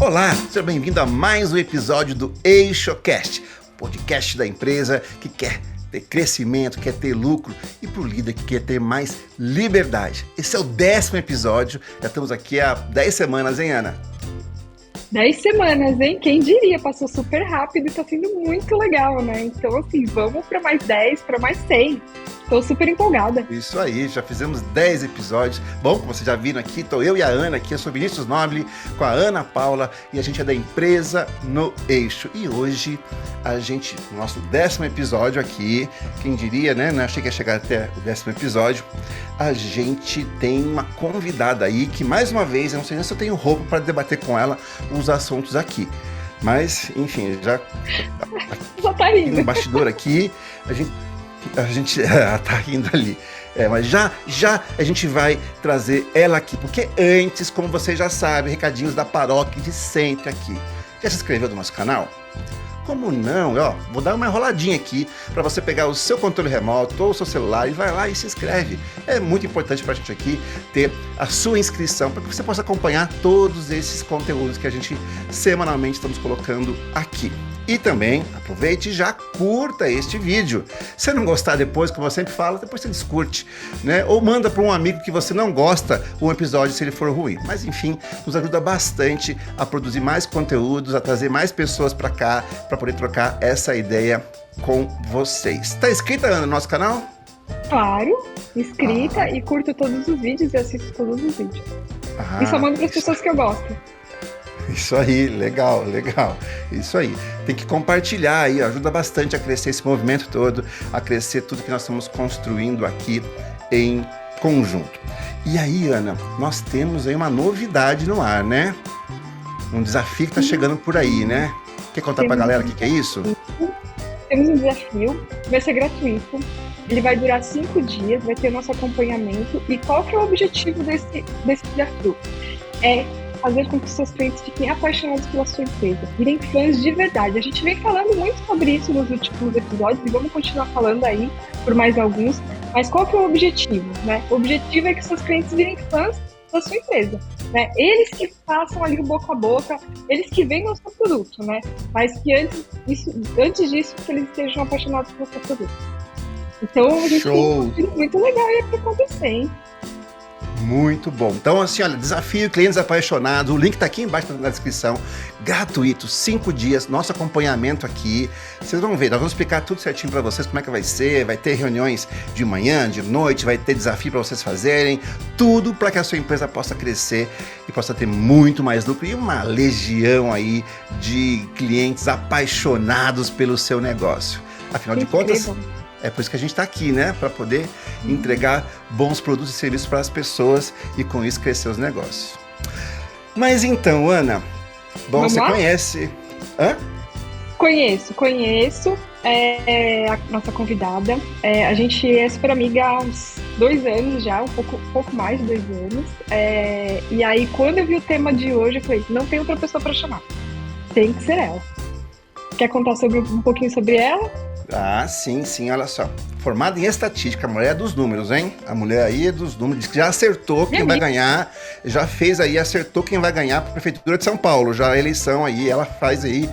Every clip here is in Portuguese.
Olá, seja bem-vindo a mais um episódio do EishoCast, podcast da empresa que quer ter crescimento, quer ter lucro e para o líder que quer ter mais liberdade. Esse é o 10º episódio, já estamos aqui há 10 semanas, hein, Ana? 10 semanas, hein? Quem diria? Passou super rápido e tá sendo muito legal, né? Então, assim, vamos para mais 10, para mais 100. Tô super empolgada. Isso aí, já fizemos 10 episódios. Bom, como vocês já viram aqui, tô eu e a Ana aqui, eu sou Vinícius Nobile, com a Ana Paula, e a gente é da empresa no Eixo. E hoje, no nosso 10º episódio aqui, quem diria, né? Não achei que ia chegar até o 10º episódio. A gente tem uma convidada aí, que mais uma vez, eu não sei nem se eu tenho roupa para debater com ela os assuntos aqui. Mas, enfim, já tá rindo. No bastidor aqui, a gente tá rindo ali. Mas já a gente vai trazer ela aqui, porque antes, como vocês já sabem, recadinhos da paróquia de sempre aqui. Já se inscreveu no nosso canal? Como não? Vou dar uma enroladinha aqui para você pegar o seu controle remoto ou o seu celular e vai lá e se inscreve. É muito importante para a gente aqui ter a sua inscrição para que você possa acompanhar todos esses conteúdos que a gente semanalmente estamos colocando aqui. E também, aproveite e já curta este vídeo. Se não gostar depois, como eu sempre falo, depois você descurte, né? Ou manda para um amigo que você não gosta um episódio se ele for ruim. Mas enfim, nos ajuda bastante a produzir mais conteúdos, a trazer mais pessoas para cá, para poder trocar essa ideia com vocês. Tá inscrita, Ana, no nosso canal? Claro, inscrita e curto todos os vídeos e assisto todos os vídeos. E só mando para as pessoas que eu gosto. Isso aí, legal. Isso aí. Tem que compartilhar aí, ajuda bastante a crescer esse movimento todo, a crescer tudo que nós estamos construindo aqui em conjunto. E aí, Ana, nós temos aí uma novidade no ar, né? Um desafio que tá chegando por aí, né? Quer contar pra galera o que é isso? Temos um desafio, vai ser gratuito, ele vai durar 5 dias, vai ter nosso acompanhamento. E qual que é o objetivo desse desafio? É fazer com que os seus clientes fiquem apaixonados pela sua empresa, virem fãs de verdade. A gente vem falando muito sobre isso nos últimos episódios e vamos continuar falando aí por mais alguns. Mas qual que é o objetivo, né? O objetivo é que seus clientes virem fãs da sua empresa, né? Eles que façam ali o boca a boca, eles que vendam o seu produto, né? Mas que antes disso, que eles estejam apaixonados pelo seu produto. Então, a gente tem um muito legal aí para acontecer, hein? Muito bom. Então, assim, olha, desafio clientes apaixonados. O link tá aqui embaixo na descrição. Gratuito, 5 dias, nosso acompanhamento aqui. Vocês vão ver, nós vamos explicar tudo certinho para vocês, como é que vai ser. Vai ter reuniões de manhã, de noite, vai ter desafio para vocês fazerem. Tudo para que a sua empresa possa crescer e possa ter muito mais lucro. E uma legião aí de clientes apaixonados pelo seu negócio. Afinal de contas, é por isso que a gente está aqui, né? Para poder entregar bons produtos e serviços para as pessoas e com isso crescer os negócios. Mas então, Ana, Vamos você lá? Conhece? Hã? Conheço a nossa convidada. A gente é super amiga há uns 2 anos já, um pouco mais de 2 anos. E aí, quando eu vi o tema de hoje, eu falei, não tem outra pessoa para chamar. Tem que ser ela. Quer contar um pouquinho sobre ela? Ah, sim, olha só. Formada em estatística, a mulher é dos números, hein? A mulher aí é dos números, diz que já acertou quem vai ganhar, já fez aí, acertou quem vai ganhar para a Prefeitura de São Paulo, já a eleição aí, ela faz aí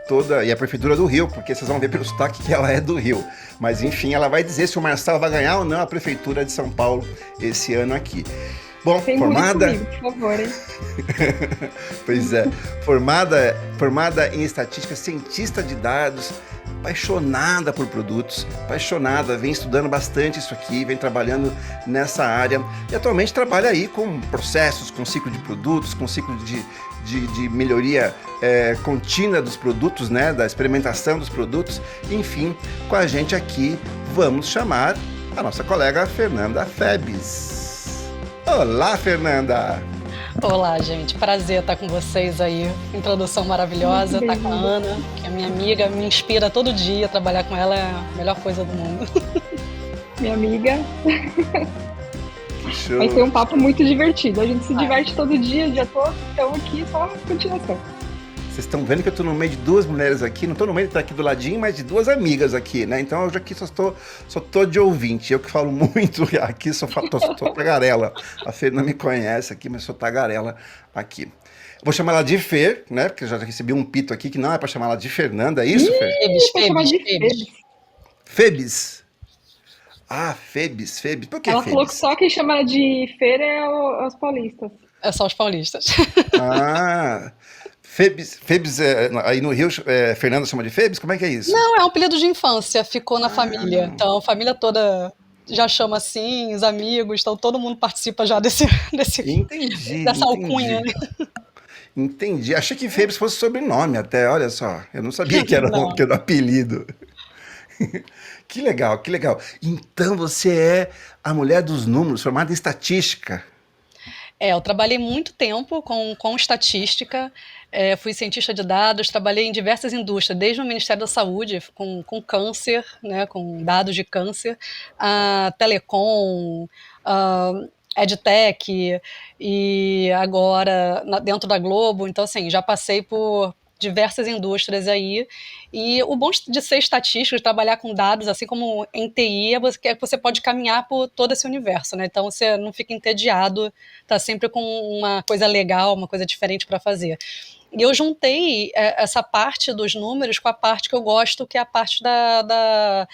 toda, e a Prefeitura do Rio, porque vocês vão ver pelo sotaque que ela é do Rio. Mas enfim, ela vai dizer se o Marçal vai ganhar ou não a Prefeitura de São Paulo esse ano aqui. Bom, tem formada... Comigo, por favor, hein? Pois é, formada em estatística, cientista de dados, apaixonada por produtos, vem estudando bastante isso aqui, vem trabalhando nessa área e atualmente trabalha aí com processos, com ciclo de produtos, com ciclo de melhoria contínua dos produtos, né, da experimentação dos produtos. Enfim, com a gente aqui vamos chamar a nossa colega Fernanda Febes. Olá, Fernanda! Olá, gente. Prazer estar com vocês aí. Introdução maravilhosa, estar com a Ana, que é minha amiga, me inspira todo dia. Trabalhar com ela é a melhor coisa do mundo. Minha amiga. Show. Vai ser um papo muito divertido. A gente se diverte todo dia, o dia todo. Então aqui só uma continuação. Vocês estão vendo que eu estou no meio de 2 mulheres aqui, não estou no meio de estar aqui do ladinho, mas de 2 amigas aqui, né? Então eu já aqui só tô de ouvinte. Eu que falo muito aqui, sou tagarela. A Fê não me conhece aqui, mas sou tagarela aqui. Vou chamar ela de Fer, né? Porque eu já recebi um pito aqui que não é para chamar ela de Fernanda, é isso, Fer? Febes, Pra chamar Febes, de Febes. Febes. Febes. Ah, Febes, Febes. Por que Ela falou que Febes? só quem chama ela de feira é os paulistas. É só os paulistas. Ah, Febes, Febes aí no Rio, Fernanda chama de Febes? Como é que é isso? Não, é um apelido de infância, ficou na família. Ah, Então, a família toda já chama assim, os amigos, então todo mundo participa já entendi, dessa alcunha. entendi. Entendi. Achei que Febres fosse sobrenome até, olha só. Eu não sabia que era, que Não. era um apelido. Que legal, que legal. Então você é a mulher dos números, formada em estatística. Eu trabalhei muito tempo com estatística, fui cientista de dados, trabalhei em diversas indústrias, desde o Ministério da Saúde, com câncer, né, com dados de câncer, a telecom, a EdTech, e agora dentro da Globo. Então, assim, já passei por diversas indústrias aí, e o bom de ser estatístico, de trabalhar com dados, assim como em TI, é que você pode caminhar por todo esse universo, né? Então você não fica entediado, tá sempre com uma coisa legal, uma coisa diferente para fazer. E eu juntei essa parte dos números com a parte que eu gosto, que é a parte da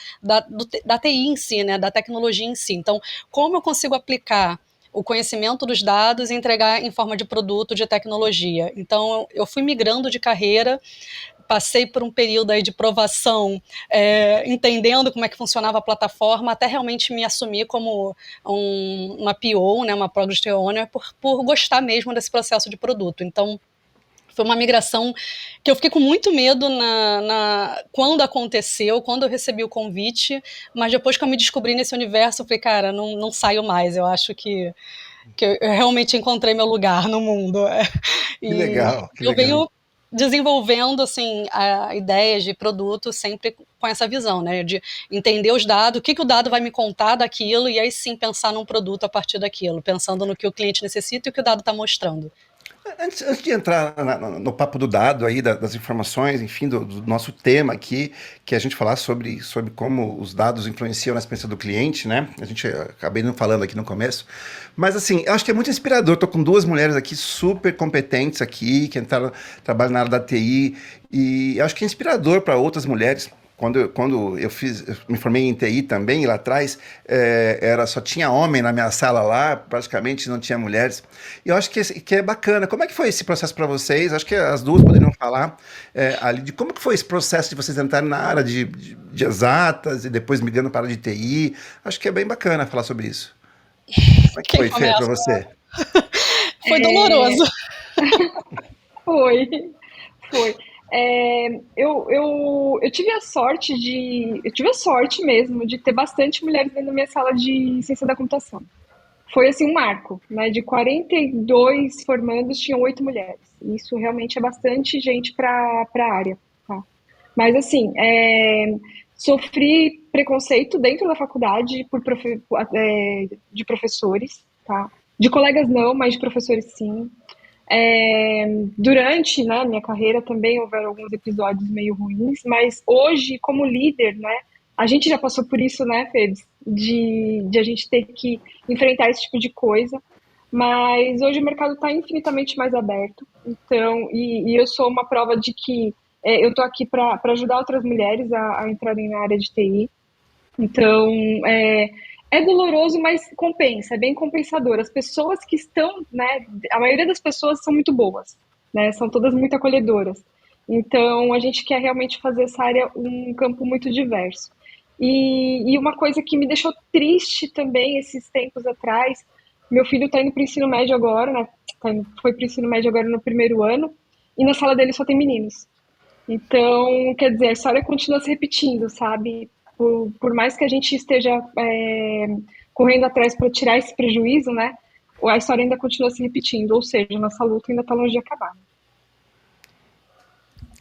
TI em si, né, da tecnologia em si. Então, como eu consigo aplicar o conhecimento dos dados e entregar em forma de produto, de tecnologia. Então, eu fui migrando de carreira, passei por um período aí de provação, entendendo como é que funcionava a plataforma, até realmente me assumir como uma PO, né, uma Project Owner, por gostar mesmo desse processo de produto. Então, foi uma migração que eu fiquei com muito medo quando aconteceu, quando eu recebi o convite, mas depois que eu me descobri nesse universo, eu falei, cara, não saio mais, eu acho que eu realmente encontrei meu lugar no mundo. Que E legal, que eu legal. venho desenvolvendo assim ideias de produto sempre com essa visão, né, de entender os dados, o que o dado vai me contar daquilo, e aí sim pensar num produto a partir daquilo, pensando no que o cliente necessita e o que o dado está mostrando. Antes de entrar no papo do dado aí, das informações, enfim, do nosso tema aqui, que a gente falar sobre como os dados influenciam na experiência do cliente, né? A gente acabei não falando aqui no começo. Mas assim, eu acho que é muito inspirador. Estou com duas mulheres aqui super competentes aqui, que entraram, trabalham na área da TI, e eu acho que é inspirador para outras mulheres. Quando eu me formei em TI também, lá atrás, só tinha homem na minha sala lá, praticamente não tinha mulheres. E eu acho que é bacana. Como é que foi esse processo para vocês? Acho que as duas poderiam falar ali de como que foi esse processo de vocês entrarem na área de exatas e depois migrando para a área de TI. Acho que é bem bacana falar sobre isso. Como é que Quem foi, Fê, para começa? você? Foi doloroso. Foi, foi. Eu tive a sorte eu tive a sorte mesmo de ter bastante mulheres dentro da minha sala de ciência da computação. Foi assim um marco, né? De 42 formandos, tinham 8 mulheres. Isso realmente é bastante gente para a área, tá? Mas assim, sofri preconceito dentro da faculdade de professores, tá? De colegas não, mas de professores sim. Durante, né, minha carreira também houveram alguns episódios meio ruins, mas hoje, como líder, né, a gente já passou por isso, né, Febs, de a gente ter que enfrentar esse tipo de coisa, mas hoje o mercado está infinitamente mais aberto, então, e eu sou uma prova de que eu estou aqui para ajudar outras mulheres a entrarem na área de TI, então, é doloroso, mas compensa, é bem compensador. As pessoas que estão, né, a maioria das pessoas são muito boas, né, são todas muito acolhedoras. Então, a gente quer realmente fazer essa área um campo muito diverso. E uma coisa que me deixou triste também esses tempos atrás, meu filho está indo para o ensino médio agora, né, foi para o ensino médio agora no primeiro ano, e na sala dele só tem meninos. Então, quer dizer, a história continua se repetindo, sabe? Por mais que a gente esteja correndo atrás para tirar esse prejuízo, né? A história ainda continua se repetindo, ou seja, nossa luta ainda está longe de acabar.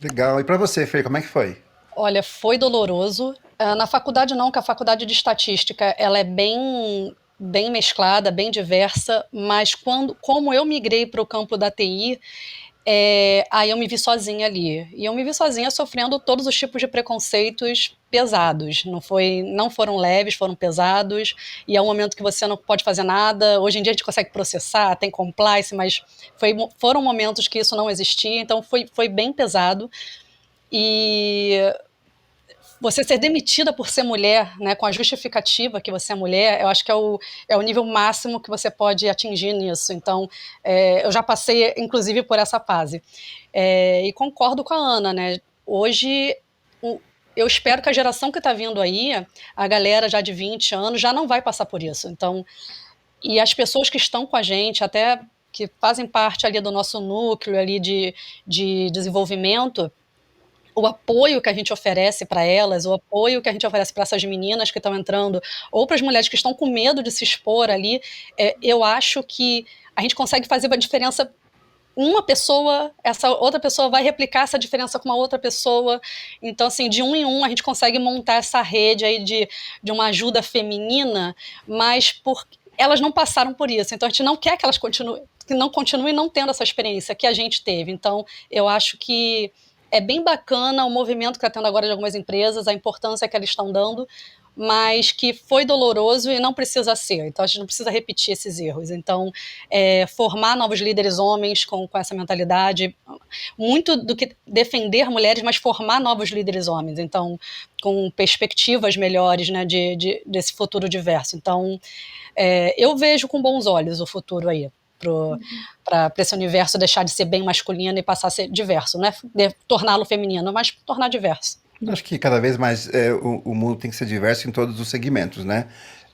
Legal. E para você, Fê, como é que foi? Olha, foi doloroso. Na faculdade não, que a faculdade de estatística ela é bem mesclada, bem diversa, mas como eu migrei para o campo da TI, Aí eu me vi sozinha ali. E eu me vi sozinha sofrendo todos os tipos de preconceitos pesados. Não foram leves, foram pesados. E é um momento que você não pode fazer nada. Hoje em dia a gente consegue processar, tem compliance, mas foram momentos que isso não existia. Então foi bem pesado. E você ser demitida por ser mulher, né, com a justificativa que você é mulher, eu acho que é o nível máximo que você pode atingir nisso. Então, eu já passei, inclusive, por essa fase. E concordo com a Ana, né? Hoje, eu espero que a geração que está vindo aí, a galera já de 20 anos, já não vai passar por isso. Então, e as pessoas que estão com a gente, até que fazem parte ali do nosso núcleo ali de desenvolvimento, o apoio que a gente oferece para elas, o apoio que a gente oferece para essas meninas que estão entrando, ou para as mulheres que estão com medo de se expor ali, eu acho que a gente consegue fazer uma diferença. Uma pessoa, essa outra pessoa vai replicar essa diferença com uma outra pessoa. Então, assim, de um em um, a gente consegue montar essa rede aí de uma ajuda feminina, mas elas não passaram por isso. Então, a gente não quer que elas continuem não tendo essa experiência que a gente teve. Então, eu acho que é bem bacana o movimento que está tendo agora de algumas empresas, a importância que elas estão dando, mas que foi doloroso e não precisa ser. Então, a gente não precisa repetir esses erros. Então, formar novos líderes homens com essa mentalidade, muito do que defender mulheres, mas formar novos líderes homens, então, com perspectivas melhores, né, desse futuro diverso. Então, eu vejo com bons olhos o futuro aí, para esse universo deixar de ser bem masculino e passar a ser diverso, não é torná-lo feminino, mas tornar diverso. Acho que cada vez mais o mundo tem que ser diverso em todos os segmentos, né?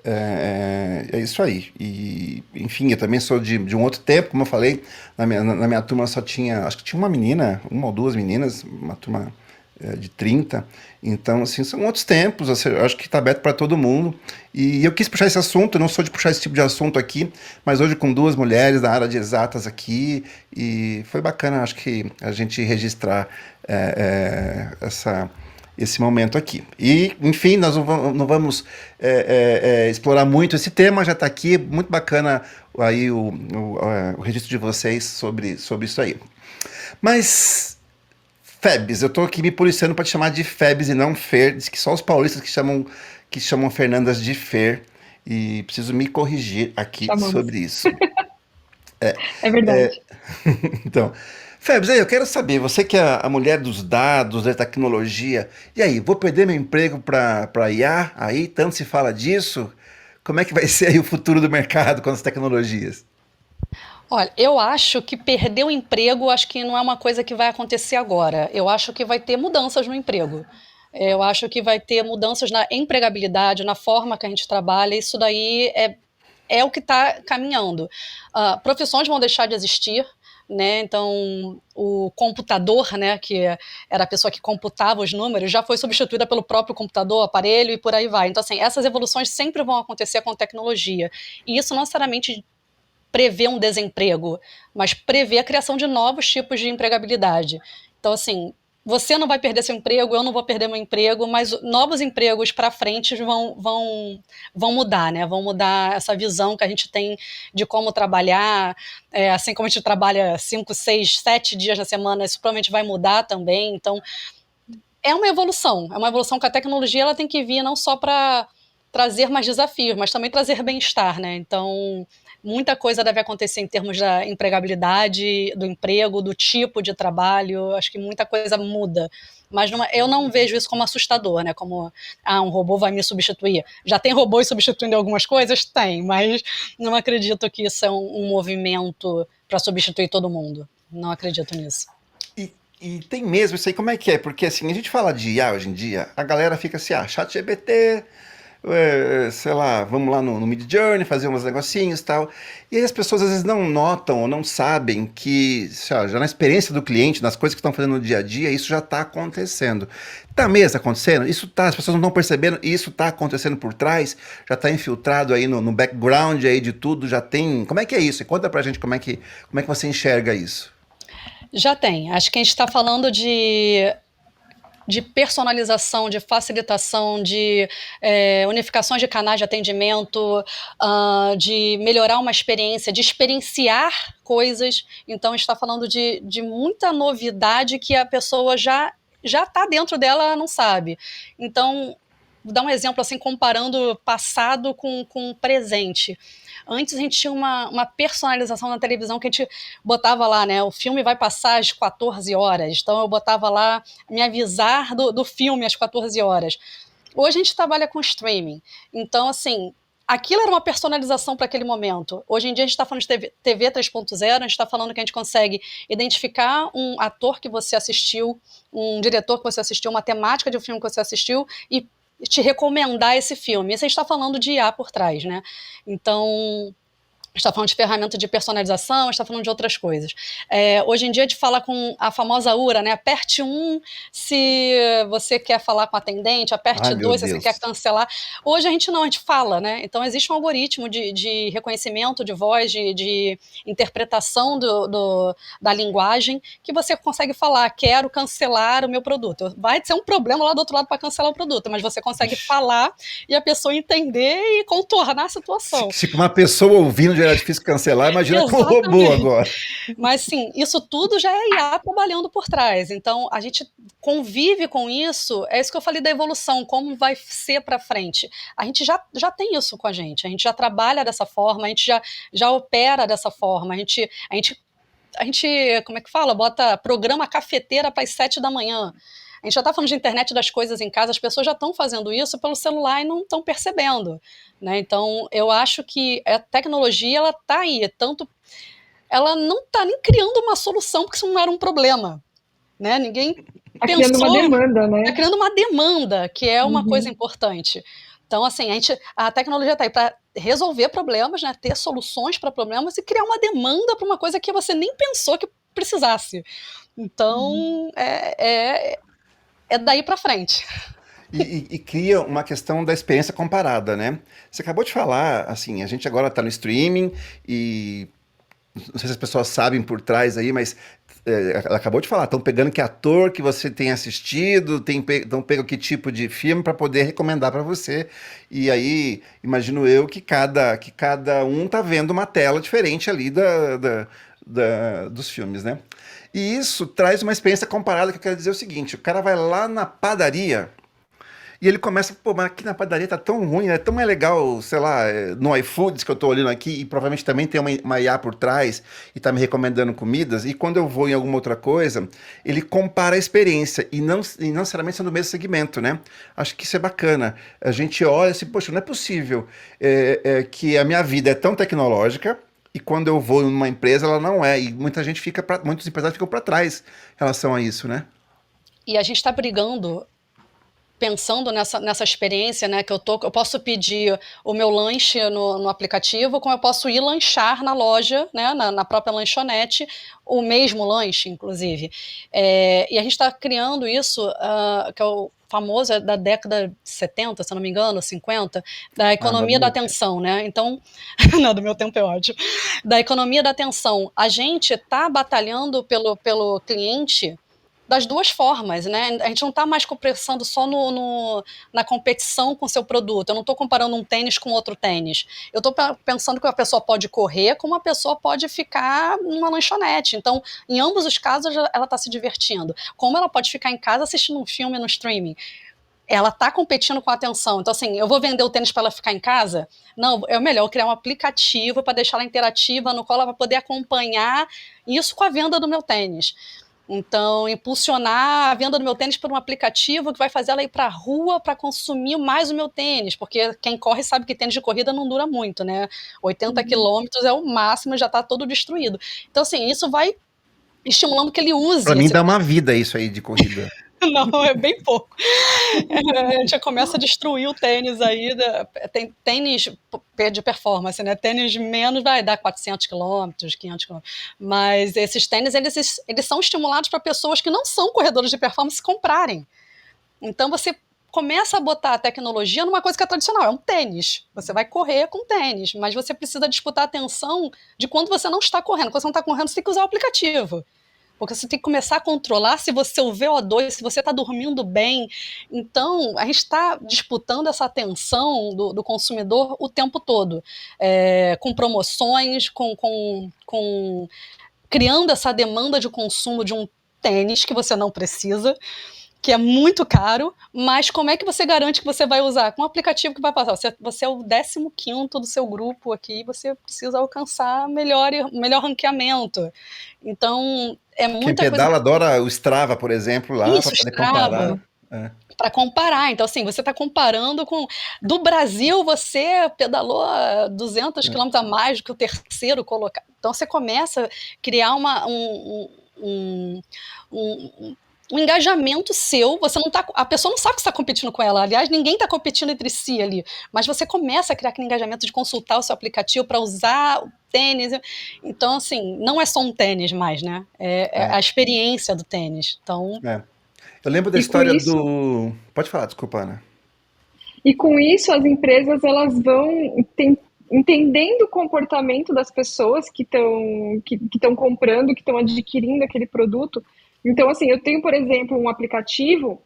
É isso aí. E, enfim, eu também sou de um outro tempo, como eu falei, na minha turma só tinha, acho que tinha uma ou duas meninas, uma turma de 30. Então, assim, são outros tempos, assim, eu acho que está aberto para todo mundo. E eu quis puxar esse assunto, eu não sou de puxar esse tipo de assunto aqui, mas hoje com duas mulheres da área de exatas aqui, e foi bacana, acho que a gente registrar esse momento aqui. E, enfim, nós não vamos explorar muito esse tema, já está aqui, muito bacana aí o registro de vocês sobre isso aí. Mas, Febs, eu tô aqui me policiando para te chamar de Febs e não Fer, diz que só os paulistas que chamam Fernandas de Fer, e preciso me corrigir aqui sobre isso. É verdade. Então, Febs, aí eu quero saber, você que é a mulher dos dados, da tecnologia, e aí, vou perder meu emprego para IA? Aí, tanto se fala disso? Como é que vai ser aí o futuro do mercado com as tecnologias? Olha, eu acho que perder o emprego, acho que não é uma coisa que vai acontecer agora. Eu acho que vai ter mudanças no emprego. Eu acho que vai ter mudanças na empregabilidade, na forma que a gente trabalha. Isso daí é o que está caminhando. Profissões vão deixar de existir, né? Então, o computador, né, que era a pessoa que computava os números, já foi substituída pelo próprio computador, aparelho e por aí vai. Então, assim, essas evoluções sempre vão acontecer com tecnologia. E isso não necessariamente prevê um desemprego, mas prevê a criação de novos tipos de empregabilidade. Então, assim, você não vai perder seu emprego, eu não vou perder meu emprego, mas novos empregos para frente vão mudar, né? Vão mudar essa visão que a gente tem de como trabalhar. Assim como a gente trabalha 5, 6, 7 dias na semana, isso provavelmente vai mudar também. Então, é uma evolução que a tecnologia ela tem que vir não só para trazer mais desafios, mas também trazer bem-estar, né? Então, muita coisa deve acontecer em termos da empregabilidade, do emprego, do tipo de trabalho. Acho que muita coisa muda. Mas eu não vejo isso como assustador, né? Como, um robô vai me substituir. Já tem robôs substituindo algumas coisas? Tem, mas não acredito que isso é um movimento para substituir todo mundo. Não acredito nisso. E tem mesmo isso aí, como é que é? Porque assim, a gente fala de IA hoje em dia, a galera fica assim, ChatGPT, sei lá, vamos lá no Midjourney fazer uns negocinhos e tal. E aí as pessoas às vezes não notam ou não sabem que, sei lá, já na experiência do cliente, nas coisas que estão fazendo no dia a dia, isso já está acontecendo. Tá mesmo acontecendo? Isso tá, as pessoas não estão percebendo, e isso está acontecendo por trás, já está infiltrado aí no background aí de tudo, já tem. Como é que é isso? Conta pra gente como é que você enxerga isso. Já tem. Acho que a gente está falando de de personalização, de facilitação, de unificações de canais de atendimento, de melhorar uma experiência, de experienciar coisas. Então, a gente está falando de muita novidade que a pessoa já está dentro dela, ela não sabe. Então, vou dar um exemplo assim, comparando passado com presente. Antes a gente tinha uma personalização na televisão que a gente botava lá, né? O filme vai passar às 14 horas. Então eu botava lá, me avisar do filme às 14 horas. Hoje a gente trabalha com streaming. Então, assim, aquilo era uma personalização para aquele momento. Hoje em dia a gente está falando de TV 3.0, a gente está falando que a gente consegue identificar um ator que você assistiu, um diretor que você assistiu, uma temática de um filme que você assistiu e te recomendar esse filme. Isso a gente está falando de IA por trás, né? Então, a gente está falando de ferramenta de personalização, a gente está falando de outras coisas. Hoje em dia a gente fala com a famosa URA, né? Aperte 1 se você quer falar com a atendente, aperte 2 se você quer cancelar. Hoje a gente não, a gente fala, né? Então existe um algoritmo de reconhecimento de voz, de interpretação da linguagem, que você consegue falar, quero cancelar o meu produto. Vai ser um problema lá do outro lado para cancelar o produto, mas você consegue falar e a pessoa entender e contornar a situação. Se uma pessoa ouvindo era difícil cancelar, imagina com o robô agora. Mas sim, isso tudo já é IA trabalhando por trás. Então, a gente convive com isso, é isso que eu falei da evolução, como vai ser para frente. A gente já tem isso com a gente já trabalha dessa forma, a gente já opera dessa forma, a gente, como é que fala? Programa cafeteira para as 7 da manhã. A gente já está falando de internet das coisas em casa, as pessoas já estão fazendo isso pelo celular e não estão percebendo, né? Então, eu acho que a tecnologia, ela está aí, ela não está nem criando uma solução, porque isso não era um problema, né? Ninguém pensou... Criando uma demanda, né? Está criando uma demanda, que é uma coisa importante. Então, assim, a tecnologia está aí para resolver problemas, né? Ter soluções para problemas e criar uma demanda para uma coisa que você nem pensou que precisasse. Então, é daí para frente. E cria uma questão da experiência comparada, né? Você acabou de falar, assim, a gente agora está no streaming e não sei se as pessoas sabem por trás aí, mas ela acabou de falar, estão pegando que ator que você tem assistido, estão pegando que tipo de filme para poder recomendar para você. E aí, imagino eu que cada um tá vendo uma tela diferente ali dos filmes, né? E isso traz uma experiência comparada, que eu quero dizer o seguinte, o cara vai lá na padaria e ele começa, pô, mas aqui na padaria tá tão ruim, é tão mais legal, sei lá, no iFoods que eu tô olhando aqui, e provavelmente também tem uma IA por trás e tá me recomendando comidas, e quando eu vou em alguma outra coisa, ele compara a experiência, e não necessariamente são do mesmo segmento, né? Acho que isso é bacana. A gente olha assim, poxa, não é possível que a minha vida é tão tecnológica, e quando eu vou numa empresa, ela não é. E muitos empresários ficam para trás em relação a isso, né? E a gente está brigando, pensando nessa experiência, né? Que eu posso pedir o meu lanche no aplicativo, como eu posso ir lanchar na loja, né? Na própria lanchonete, o mesmo lanche, inclusive. E a gente está criando isso, que é o famoso, da década de 70, se eu não me engano, 50, da economia da atenção, né? Então, não, do meu tempo é ótimo. Da economia da atenção. A gente está batalhando pelo cliente das duas formas, né? A gente não está mais pensando só na competição com o seu produto. Eu não estou comparando um tênis com outro tênis. Eu estou pensando que a pessoa pode correr, como a pessoa pode ficar numa lanchonete. Então, em ambos os casos, ela está se divertindo. Como ela pode ficar em casa assistindo um filme no streaming? Ela está competindo com a atenção. Então, assim, eu vou vender o tênis para ela ficar em casa? Não, é melhor eu criar um aplicativo para deixar ela interativa, no qual ela vai poder acompanhar isso com a venda do meu tênis. Então, impulsionar a venda do meu tênis por um aplicativo que vai fazer ela ir para a rua para consumir mais o meu tênis, porque quem corre sabe que tênis de corrida não dura muito, né? 80 quilômetros é o máximo e já está todo destruído. Então, assim, isso vai estimulando que ele use. Para mim dá uma vida isso aí de corrida. Não, é bem pouco. A gente já começa a destruir o tênis aí. Tem tênis de performance, né? Tênis menos vai dar 400 quilômetros, 500 quilômetros. Mas esses tênis, eles são estimulados para pessoas que não são corredores de performance comprarem. Então, você começa a botar a tecnologia numa coisa que é tradicional, é um tênis. Você vai correr com tênis, mas você precisa disputar a atenção de quando você não está correndo. Quando você não está correndo, você tem que usar o aplicativo. porque você tem que começar a controlar se você o VO2, se você está dormindo bem. Então, a gente está disputando essa atenção do consumidor o tempo todo, com promoções, criando essa demanda de consumo de um tênis que você não precisa, que é muito caro, mas como é que você garante que você vai usar? Com um aplicativo que vai passar. Você é o 15º do seu grupo aqui, você precisa alcançar melhor ranqueamento. Então, é Quem muita coisa. pedala adora o Strava, por exemplo, lá para Isso, poder Strava. comparar. Para comparar. Então, assim, você está comparando com... Do Brasil, você pedalou 200 quilômetros a mais do que o terceiro colocado. Então, você começa a criar um engajamento seu, você não tá, a pessoa não sabe que você está competindo com ela, aliás, ninguém está competindo entre si ali, mas você começa a criar aquele engajamento de consultar o seu aplicativo para usar o tênis, então assim, não é só um tênis mais, né, é a experiência do tênis, então... Eu lembro da E com história isso, do... Pode falar, desculpa, Ana. e com isso as empresas elas vão entendendo o comportamento das pessoas que estão comprando, que estão adquirindo aquele produto. Então, assim, eu tenho, por exemplo, um aplicativo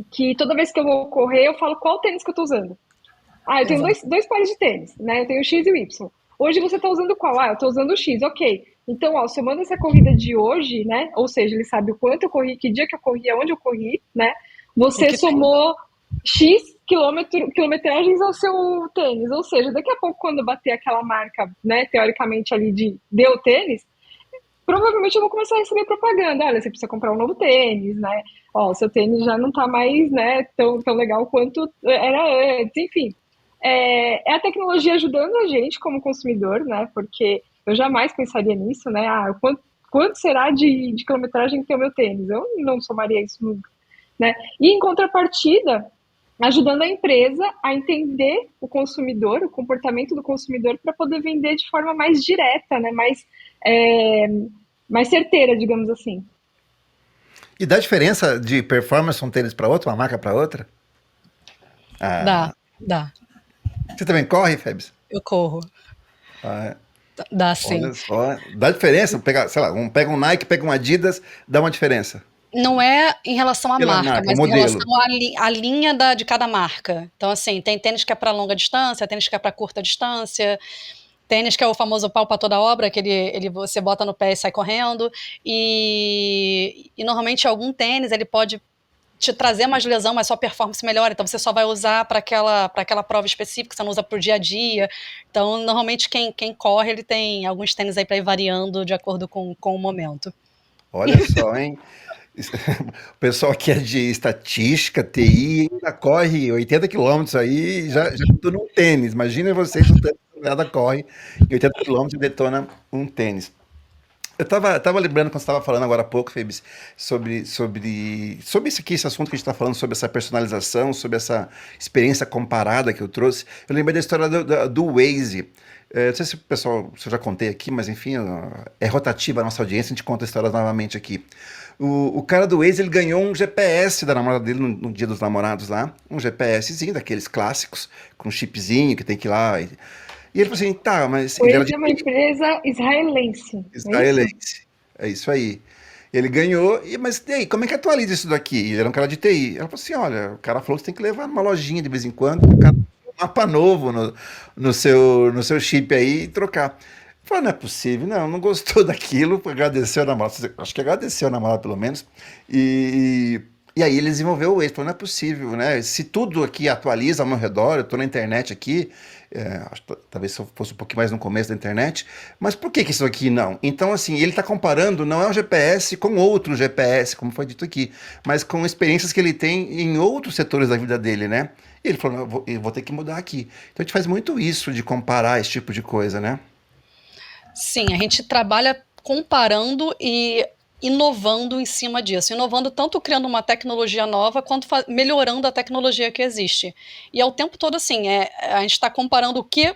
que toda vez que eu vou correr, eu falo qual tênis que eu estou usando. Ah, eu tenho dois pares de tênis, né? Eu tenho o X e o Y. Hoje você está usando qual? Ah, eu estou usando o X, ok. Então, ó, se eu mando essa corrida de hoje, né? Ou seja, ele sabe o quanto eu corri, que dia que eu corri, aonde eu corri, né? Você somou X quilometragens ao seu tênis. Ou seja, daqui a pouco, quando bater aquela marca, né, teoricamente ali de deu tênis, provavelmente eu vou começar a receber propaganda. Olha, você precisa comprar um novo tênis, né? Ó, seu tênis já não tá mais, né, tão legal quanto era antes. Enfim, é a tecnologia ajudando a gente como consumidor, né? Porque eu jamais pensaria nisso, né? Ah, quanto será de quilometragem que tem o meu tênis? Eu não somaria isso nunca, né? E em contrapartida, ajudando a empresa a entender o consumidor, o comportamento do consumidor, para poder vender de forma mais direta, né? Mais certeira, digamos assim. E dá diferença de performance um tênis para outro, uma marca para outra? Dá. Você também corre, Febs? Eu corro. Dá sim. Olha só, dá diferença? Sei lá, pega um Nike, pega um Adidas, dá uma diferença. Não é em relação à marca, mas em relação à linha de cada marca. Então, assim, tem tênis que é para longa distância, tênis que é para curta distância, tênis que é o famoso pau para toda obra, que você bota no pé e sai correndo. E normalmente algum tênis ele pode te trazer mais lesão, mas sua performance melhora. Então você só vai usar para aquela prova específica, você não usa pro dia a dia. Então, normalmente quem corre, ele tem alguns tênis aí para ir variando de acordo com o momento. Olha só, hein? O pessoal que é de estatística, TI, ainda corre 80 quilômetros aí, já detona um tênis. Imagina vocês, o tanto que nada corre, e 80 quilômetros e detona um tênis. Eu tava lembrando quando você estava falando agora há pouco, Febs, sobre isso aqui, esse assunto que a gente está falando, sobre essa personalização, sobre essa experiência comparada que eu trouxe. Eu lembrei da história do Waze. Não sei se o pessoal, se eu já contei aqui, mas enfim, é rotativa a nossa audiência, a gente conta a história novamente aqui. O cara do Waze, ele ganhou um GPS da namorada dele no Dia dos Namorados lá, um GPSzinho daqueles clássicos, com um chipzinho que tem que ir lá. E ele falou assim, tá, mas... Waze é uma empresa israelense. Israelense, é isso aí. Ele ganhou, mas e aí, como é que atualiza isso daqui? Ele era um cara de TI. Ela falou assim, olha, o cara falou que você tem que levar numa lojinha de vez em quando, o cara tem um mapa novo no seu chip aí e trocar. Falei, não é possível, não gostou daquilo, agradeceu a namorada, acho que agradeceu a namorada pelo menos, e aí ele desenvolveu o Waze, falou, não é possível, né, se tudo aqui atualiza ao meu redor, eu tô na internet aqui, talvez se eu fosse um pouquinho mais no começo da internet, mas por que isso aqui não? Então assim, ele tá comparando, não é um GPS com outro GPS, como foi dito aqui, mas com experiências que ele tem em outros setores da vida dele, né, e ele falou, não, eu vou ter que mudar aqui. Então a gente faz muito isso de comparar esse tipo de coisa, né? Sim, a gente trabalha comparando e inovando em cima disso. Inovando tanto criando uma tecnologia nova, quanto melhorando a tecnologia que existe. E ao tempo todo, assim, a gente está comparando o que...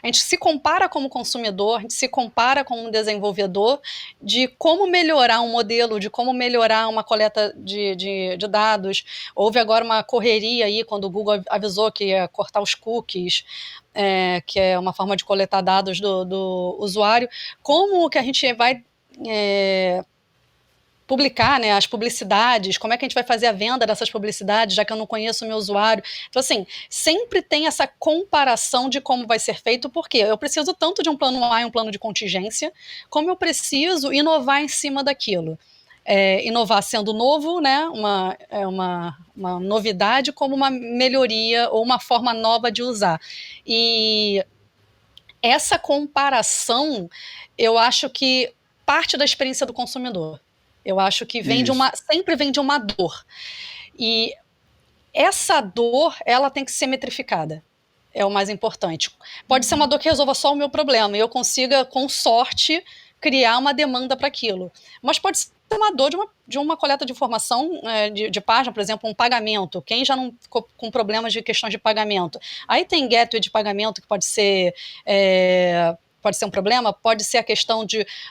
A gente se compara como consumidor, a gente se compara como um desenvolvedor de como melhorar um modelo, de como melhorar uma coleta de dados. Houve agora uma correria aí, quando o Google avisou que ia cortar os cookies, que é uma forma de coletar dados do usuário. Como que a gente vai publicar, né, as publicidades, como é que a gente vai fazer a venda dessas publicidades, já que eu não conheço o meu usuário. Então, assim, sempre tem essa comparação de como vai ser feito, porque eu preciso tanto de um plano A e um plano de contingência, como eu preciso inovar em cima daquilo. Inovar sendo novo, né, uma novidade, como uma melhoria ou uma forma nova de usar. E essa comparação, eu acho que parte da experiência do consumidor. Eu acho que Isso. sempre vem de uma dor. E essa dor, ela tem que ser metrificada. É o mais importante. Pode ser uma dor que resolva só o meu problema e eu consiga, com sorte, criar uma demanda para aquilo. Mas pode ser uma dor de uma coleta de informação de página, por exemplo, um pagamento. Quem já não ficou com problemas de questões de pagamento? Aí tem gateway de pagamento que pode ser um problema, pode ser a questão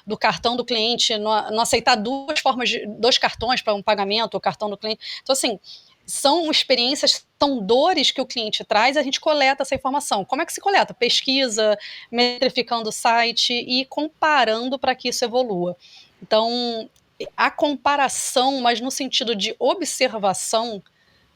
do cartão do cliente não aceitar dois cartões para um pagamento, o cartão do cliente. Então, assim, são experiências, são dores que o cliente traz, a gente coleta essa informação. Como é que se coleta? Pesquisa, metrificando o site e comparando para que isso evolua. Então, a comparação, mas no sentido de observação,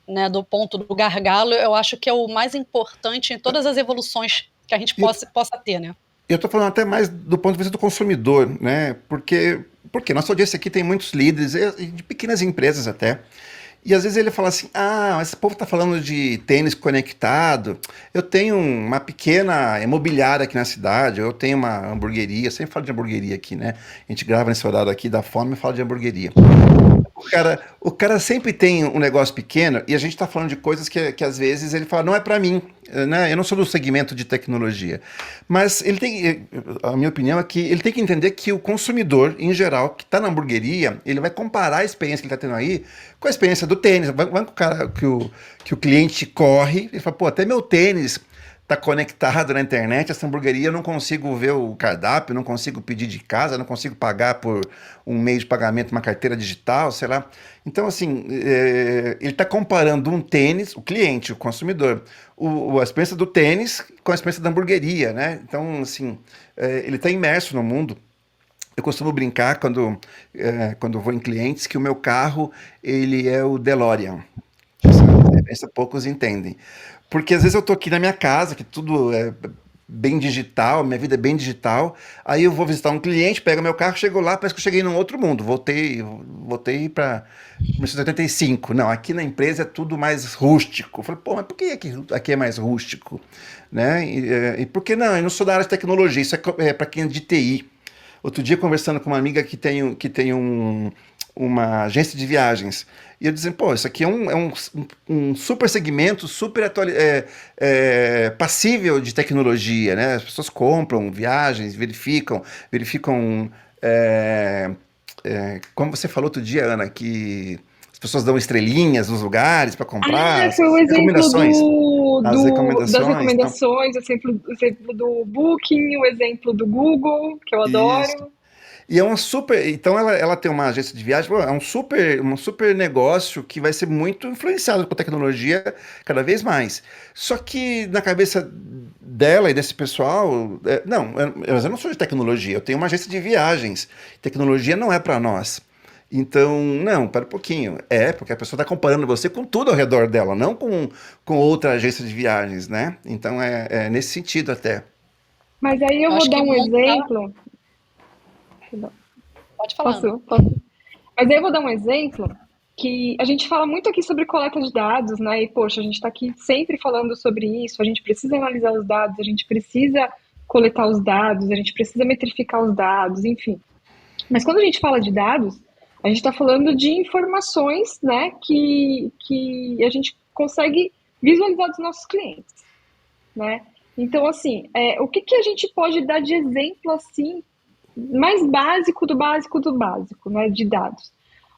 né, do ponto do gargalo, eu acho que é o mais importante em todas as evoluções que a gente possa ter, né? Eu estou falando até mais do ponto de vista do consumidor, né? Porque nossa audiência aqui tem muitos líderes, de pequenas empresas até. E às vezes ele fala assim: ah, esse povo está falando de tênis conectado. Eu tenho uma pequena imobiliária aqui na cidade, eu tenho uma hamburgueria. Eu sempre falo de hamburgueria aqui, né? A gente grava nesse horário aqui da fome e fala de hamburgueria. O cara sempre tem um negócio pequeno e a gente está falando de coisas que às vezes ele fala, não é para mim, né? Eu não sou do segmento de tecnologia. Mas a minha opinião é que ele tem que entender que o consumidor, em geral, que está na hamburgueria, ele vai comparar a experiência que ele está tendo aí com a experiência do tênis. Vai com o cara que o cliente corre e fala, pô, até meu tênis tá conectado na internet, essa hamburgueria eu não consigo ver o cardápio, não consigo pedir de casa, não consigo pagar por um meio de pagamento, uma carteira digital, sei lá. Então, assim, ele está comparando um tênis, o cliente, o consumidor, a experiência do tênis com a experiência da hamburgueria, né? Então, assim, ele está imerso no mundo. Eu costumo brincar quando vou em clientes que o meu carro, ele é o DeLorean. Essa poucos entendem. Porque às vezes eu tô aqui na minha casa, que tudo é bem digital, minha vida é bem digital. Aí eu vou visitar um cliente, pego meu carro, chego lá, parece que eu cheguei num outro mundo. Voltei para 1985. Não, aqui na empresa é tudo mais rústico. Eu falei, pô, mas por que aqui é mais rústico? Né? E por que não? Eu não sou da área de tecnologia, isso é para quem é de TI. Outro dia, conversando com uma amiga que tem uma agência de viagens. E eu dizendo, pô, isso aqui é um super segmento, super passível de tecnologia, né? As pessoas compram viagens, verificam, como você falou outro dia, Ana, que as pessoas dão estrelinhas nos lugares para comprar, Foi o exemplo as das recomendações. Então, recomendações, o exemplo do Booking, o exemplo do Google, que eu isso. adoro. E é uma super. Então ela tem uma agência de viagem, pô, é um super negócio que vai ser muito influenciado por tecnologia cada vez mais. Só que na cabeça dela e desse pessoal, não, eu não sou de tecnologia, eu tenho uma agência de viagens. Tecnologia não é para nós. Então, não, para um pouquinho. Porque a pessoa está comparando você com tudo ao redor dela, não com outra agência de viagens, né? Então é nesse sentido até. Mas aí eu vou dar um exemplo. Pode falar. Posso? Mas aí eu vou dar um exemplo que a gente fala muito aqui sobre coleta de dados, né? E, poxa, a gente está aqui sempre falando sobre isso, a gente precisa analisar os dados, a gente precisa coletar os dados, a gente precisa metrificar os dados, enfim. Mas quando a gente fala de dados, a gente está falando de informações, né, que a gente consegue visualizar dos nossos clientes, né? Então, assim, o que a gente pode dar de exemplo, assim, mais básico do básico do básico, né, de dados?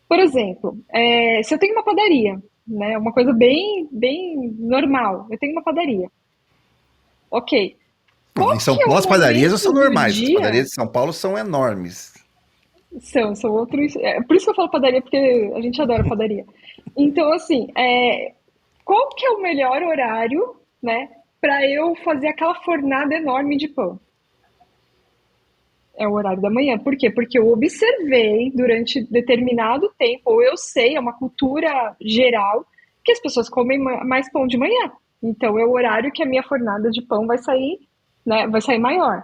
Por exemplo, se eu tenho uma padaria, né, uma coisa bem normal, eu tenho uma padaria. Ok. Em São Paulo as padarias não são normais, as padarias de São Paulo são enormes. São outros. Por isso que eu falo padaria, porque a gente adora padaria. Então, assim, qual que é o melhor horário, né, para eu fazer aquela fornada enorme de pão? É o horário da manhã. Por quê? Porque eu observei durante determinado tempo, ou eu sei, é uma cultura geral, que as pessoas comem mais pão de manhã. Então é o horário que a minha fornada de pão vai sair, né, vai sair maior.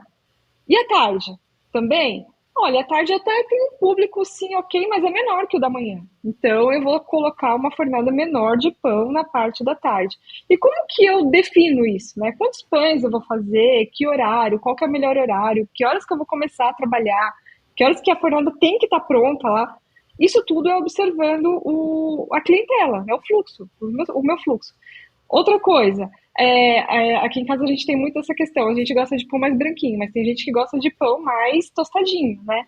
E à tarde? Também? Olha, à tarde até tem um público, sim, ok, mas é menor que o da manhã. Então, eu vou colocar uma fornada menor de pão na parte da tarde. E como que eu defino isso, né? Quantos pães eu vou fazer? Que horário? Qual que é o melhor horário? Que horas que eu vou começar a trabalhar? Que horas que a fornada tem que estar pronta lá? Isso tudo é observando a clientela, né? O fluxo, o meu fluxo. Outra coisa, aqui em casa a gente tem muito essa questão. A gente gosta de pão mais branquinho, mas tem gente que gosta de pão mais tostadinho, né?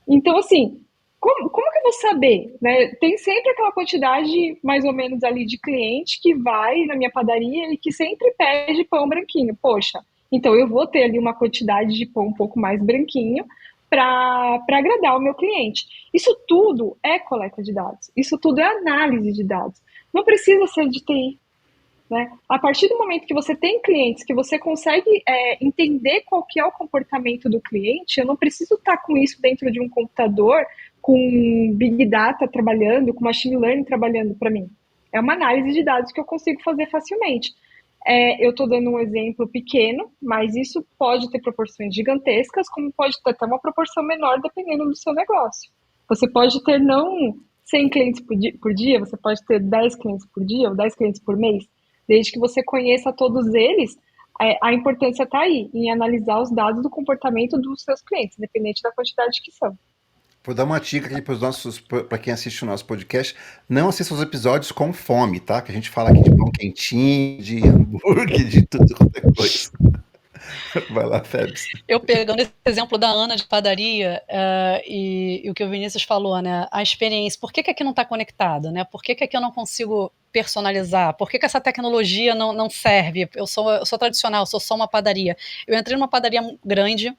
Então, assim, como que eu vou saber, né? Tem sempre aquela quantidade, mais ou menos, ali de cliente que vai na minha padaria e que sempre pede pão branquinho. Poxa, então eu vou ter ali uma quantidade de pão um pouco mais branquinho para agradar o meu cliente. Isso tudo é coleta de dados. Isso tudo é análise de dados. Não precisa ser de TI, né? A partir do momento que você tem clientes, que você consegue entender qual que é o comportamento do cliente, eu não preciso estar com isso dentro de um computador, com Big Data trabalhando, com Machine Learning trabalhando para mim. É uma análise de dados que eu consigo fazer facilmente. Eu estou dando um exemplo pequeno, mas isso pode ter proporções gigantescas, como pode ter até uma proporção menor, dependendo do seu negócio. Você pode ter não 100 clientes por dia, você pode ter 10 clientes por dia ou 10 clientes por mês. Desde que você conheça todos eles, a importância está aí, em analisar os dados do comportamento dos seus clientes, independente da quantidade que são. Vou dar uma dica aqui para quem assiste o nosso podcast, não assista os episódios com fome, tá? Que a gente fala aqui de pão quentinho, de hambúrguer, de tudo quanto é coisa. Vai lá, Febs. Eu pegando esse exemplo da Ana de padaria e o que o Vinícius falou, né? A experiência. Por que aqui não está conectado, né? Por que aqui eu não consigo personalizar? Por que essa tecnologia não serve? Eu sou tradicional, sou só uma padaria. Eu entrei numa padaria grande,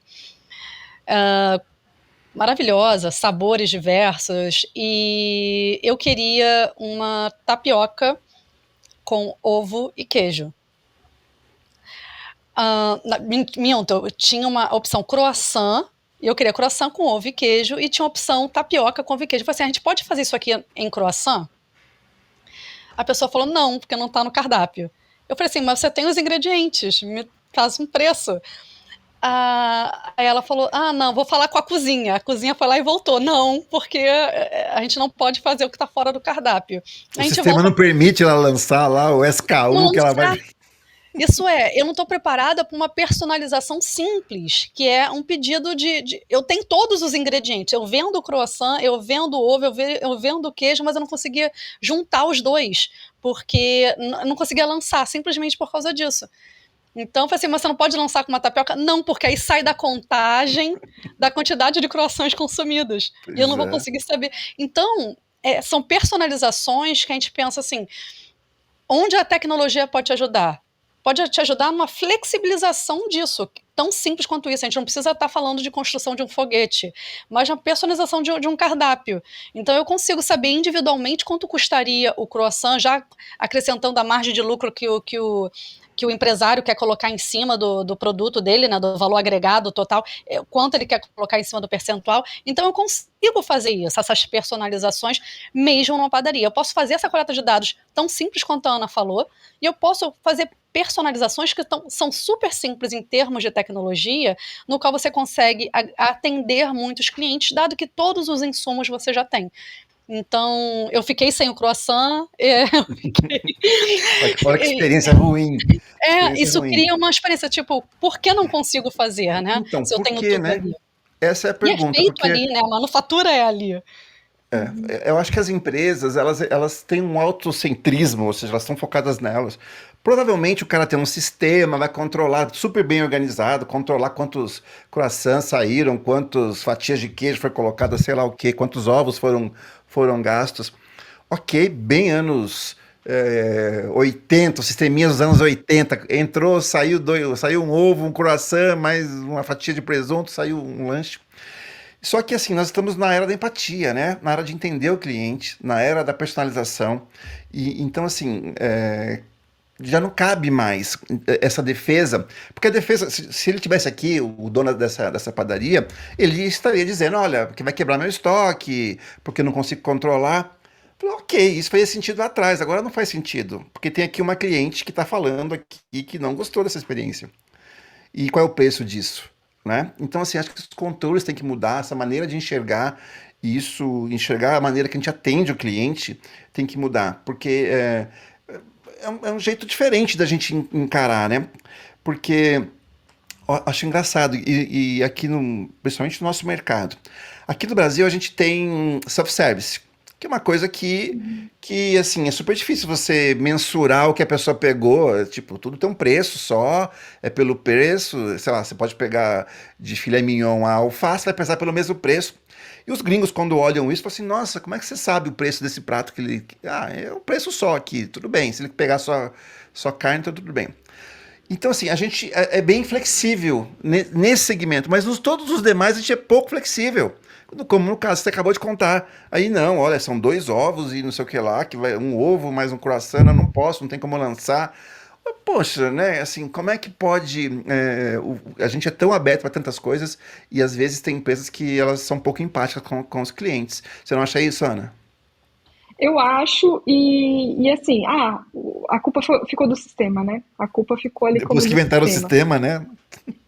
maravilhosa, sabores diversos, e eu queria uma tapioca com ovo e queijo. Minto, tinha uma opção croissant, e eu queria croissant com ovo e queijo, e tinha uma opção tapioca com ovo e queijo. Eu falei assim, a gente pode fazer isso aqui em croissant? A pessoa falou, não, porque não está no cardápio. Eu falei assim, mas você tem os ingredientes, me faz um preço. Aí ela falou, não, vou falar com a cozinha. A cozinha foi lá e voltou. Não, porque a gente não pode fazer o que está fora do cardápio. O sistema não permite ela lançar lá o SKU que ela vai... Isso eu não estou preparada para uma personalização simples, que é um pedido eu tenho todos os ingredientes, eu vendo o croissant, eu vendo o ovo, eu vendo o queijo, mas eu não conseguia juntar os dois, porque não conseguia lançar, simplesmente por causa disso. Então, eu falei assim, mas você não pode lançar com uma tapioca? Não, porque aí sai da contagem da quantidade de croissants consumidos, e eu não vou conseguir saber. Então, são personalizações que a gente pensa assim, onde a tecnologia pode te ajudar? Pode te ajudar numa flexibilização disso, tão simples quanto isso. A gente não precisa estar falando de construção de um foguete, mas na personalização de um cardápio. Então eu consigo saber individualmente quanto custaria o croissant, já acrescentando a margem de lucro que o empresário quer colocar em cima do produto dele, né, do valor agregado total, quanto ele quer colocar em cima do percentual. Então eu consigo fazer isso, essas personalizações, mesmo numa padaria. Eu posso fazer essa coleta de dados tão simples quanto a Ana falou, e eu posso fazer personalizações que são super simples em termos de tecnologia, no qual você consegue atender muitos clientes, dado que todos os insumos você já tem. Então, eu fiquei sem o croissant. Olha que experiência ruim. Isso cria uma experiência, tipo, por que não consigo fazer, né? Então, se eu tenho tudo né? ali. Essa é a pergunta. E é feito ali, né? A manufatura é ali. Eu acho que as empresas, elas têm um autocentrismo, ou seja, elas estão focadas nelas. Provavelmente o cara tem um sistema, vai controlar, super bem organizado, controlar quantos croissants saíram, quantas fatias de queijo foi colocada, sei lá o quê, quantos ovos foram gastos. Ok, bem anos 80, sisteminha dos anos 80, entrou, saiu um ovo, um croissant, mais uma fatia de presunto, saiu um lanche. Só que assim, nós estamos na era da empatia, né? Na era de entender o cliente, na era da personalização. E então assim, já não cabe mais essa defesa, porque a defesa, se ele tivesse aqui, o dono dessa padaria, ele estaria dizendo, olha, que vai quebrar meu estoque, porque eu não consigo controlar. Falei, ok, isso fazia sentido lá atrás, agora não faz sentido, porque tem aqui uma cliente que está falando aqui que não gostou dessa experiência. E qual é o preço disso, né? Então, assim, acho que os controles têm que mudar, essa maneira de enxergar isso, enxergar a maneira que a gente atende o cliente tem que mudar, porque é um jeito diferente da gente encarar, né? Porque ó, acho engraçado, e aqui, principalmente no nosso mercado. Aqui no Brasil a gente tem self-service, que é uma coisa que assim, é super difícil você mensurar o que a pessoa pegou. Tipo, tudo tem um preço só, é pelo preço. Sei lá, você pode pegar de filé mignon a alface, vai pensar pelo mesmo preço. E os gringos, quando olham isso, falam assim: nossa, como é que você sabe o preço desse prato que ele. Ah, é o preço só aqui, tudo bem. Se ele pegar só carne, então tudo bem. Então, assim, a gente é bem flexível nesse segmento, mas todos os demais a gente é pouco flexível. Como no caso, você acabou de contar. Aí não, olha, são 2 ovos e não sei o que lá, que vai um ovo mais um croissant, eu não posso, não tem como lançar. Mas, poxa, né? Assim, como é que pode. A gente é tão aberto para tantas coisas e às vezes tem empresas que elas são um pouco empáticas com os clientes. Você não acha isso, Ana? Eu acho, e assim, a culpa ficou do sistema, né? A culpa ficou ali Depois como que do inventaram o sistema. sistema, né?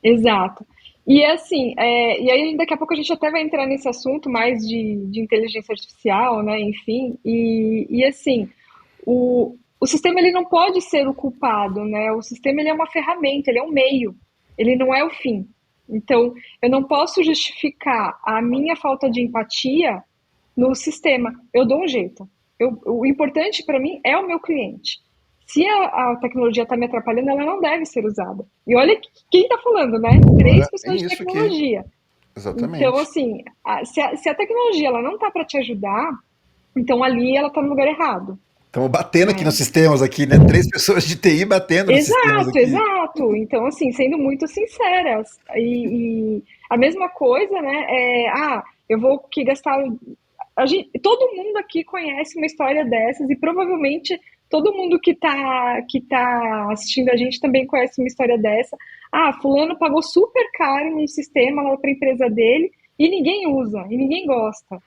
Exato. E assim, e aí daqui a pouco a gente até vai entrar nesse assunto mais de inteligência artificial, né? Enfim, e assim, o sistema ele não pode ser o culpado, né? O sistema ele é uma ferramenta, ele é um meio, ele não é o fim. Então, eu não posso justificar a minha falta de empatia no sistema. Eu dou um jeito. O importante para mim é o meu cliente. Se a tecnologia está me atrapalhando, ela não deve ser usada. E olha quem está falando, né? Três Olha, é pessoas de isso aqui. tecnologia. Então, Exatamente. assim, se a tecnologia ela não está para te ajudar, então ali ela está no lugar errado, Estamos batendo aqui nos né? sistemas aqui, né? 3 pessoas de TI batendo nos sistemas Exato, aqui. exato. Então, assim, sendo muito sinceras. E a mesma coisa, né? Eu vou aqui gastar. Todo mundo aqui conhece uma história dessas e provavelmente todo mundo que tá assistindo a gente também conhece uma história dessa. Fulano pagou super caro num sistema lá para a empresa dele e ninguém usa, e ninguém gosta.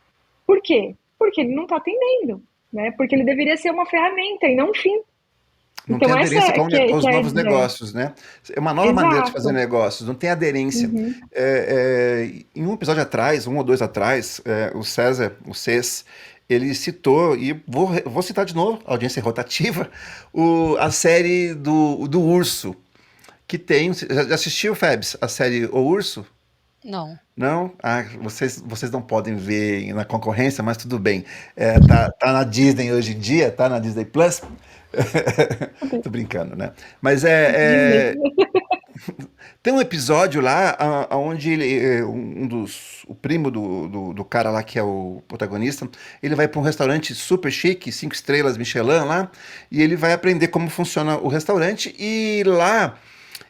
Por quê? Porque ele não está atendendo, né? Porque ele deveria ser uma ferramenta e não um fim. Não tem Então essa aderência é com os que é a novos ideia. negócios, né? É uma nova maneira de fazer Exato. negócios, não tem aderência. Uhum. Em um episódio atrás, um ou dois atrás, o César, o Cés, ele citou, e vou citar de novo, audiência rotativa, a série do Urso, que tem. Já assistiu, Febs, a série O Urso? Não. Não? Vocês não podem ver na concorrência, mas tudo bem. Tá na Disney hoje em dia, tá na Disney Plus. Tô brincando, né? Mas Disney. tem um episódio lá onde o primo do cara lá que é o protagonista, ele vai para um restaurante super chique, 5 estrelas Michelin lá, e ele vai aprender como funciona o restaurante, e lá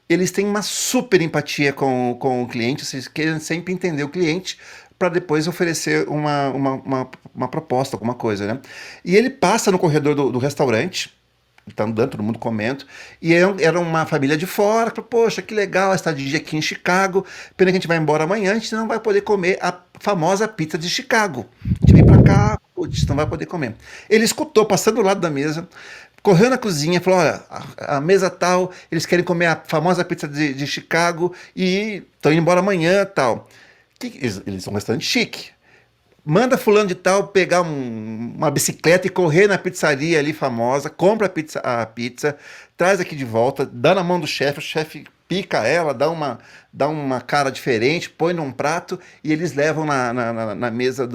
eles têm uma super empatia com o cliente, vocês querem sempre entender o cliente para depois oferecer uma proposta, alguma coisa, né? E ele passa no corredor do restaurante, tá andando, todo mundo comendo, e era uma família de fora, falou, poxa, que legal a estadia aqui em Chicago, pena que a gente vai embora amanhã, a gente não vai poder comer a famosa pizza de Chicago. A gente vem pra cá, putz, não vai poder comer. Ele escutou, passando do lado da mesa, correu na cozinha, falou, olha, a mesa tal, eles querem comer a famosa pizza de Chicago e estão indo embora amanhã tal. Eles são um restaurante chique. Manda fulano de tal pegar uma bicicleta e correr na pizzaria ali famosa, compra a pizza, traz aqui de volta, dá na mão do chefe, o chefe pica ela, dá uma cara diferente, põe num prato e eles levam na mesa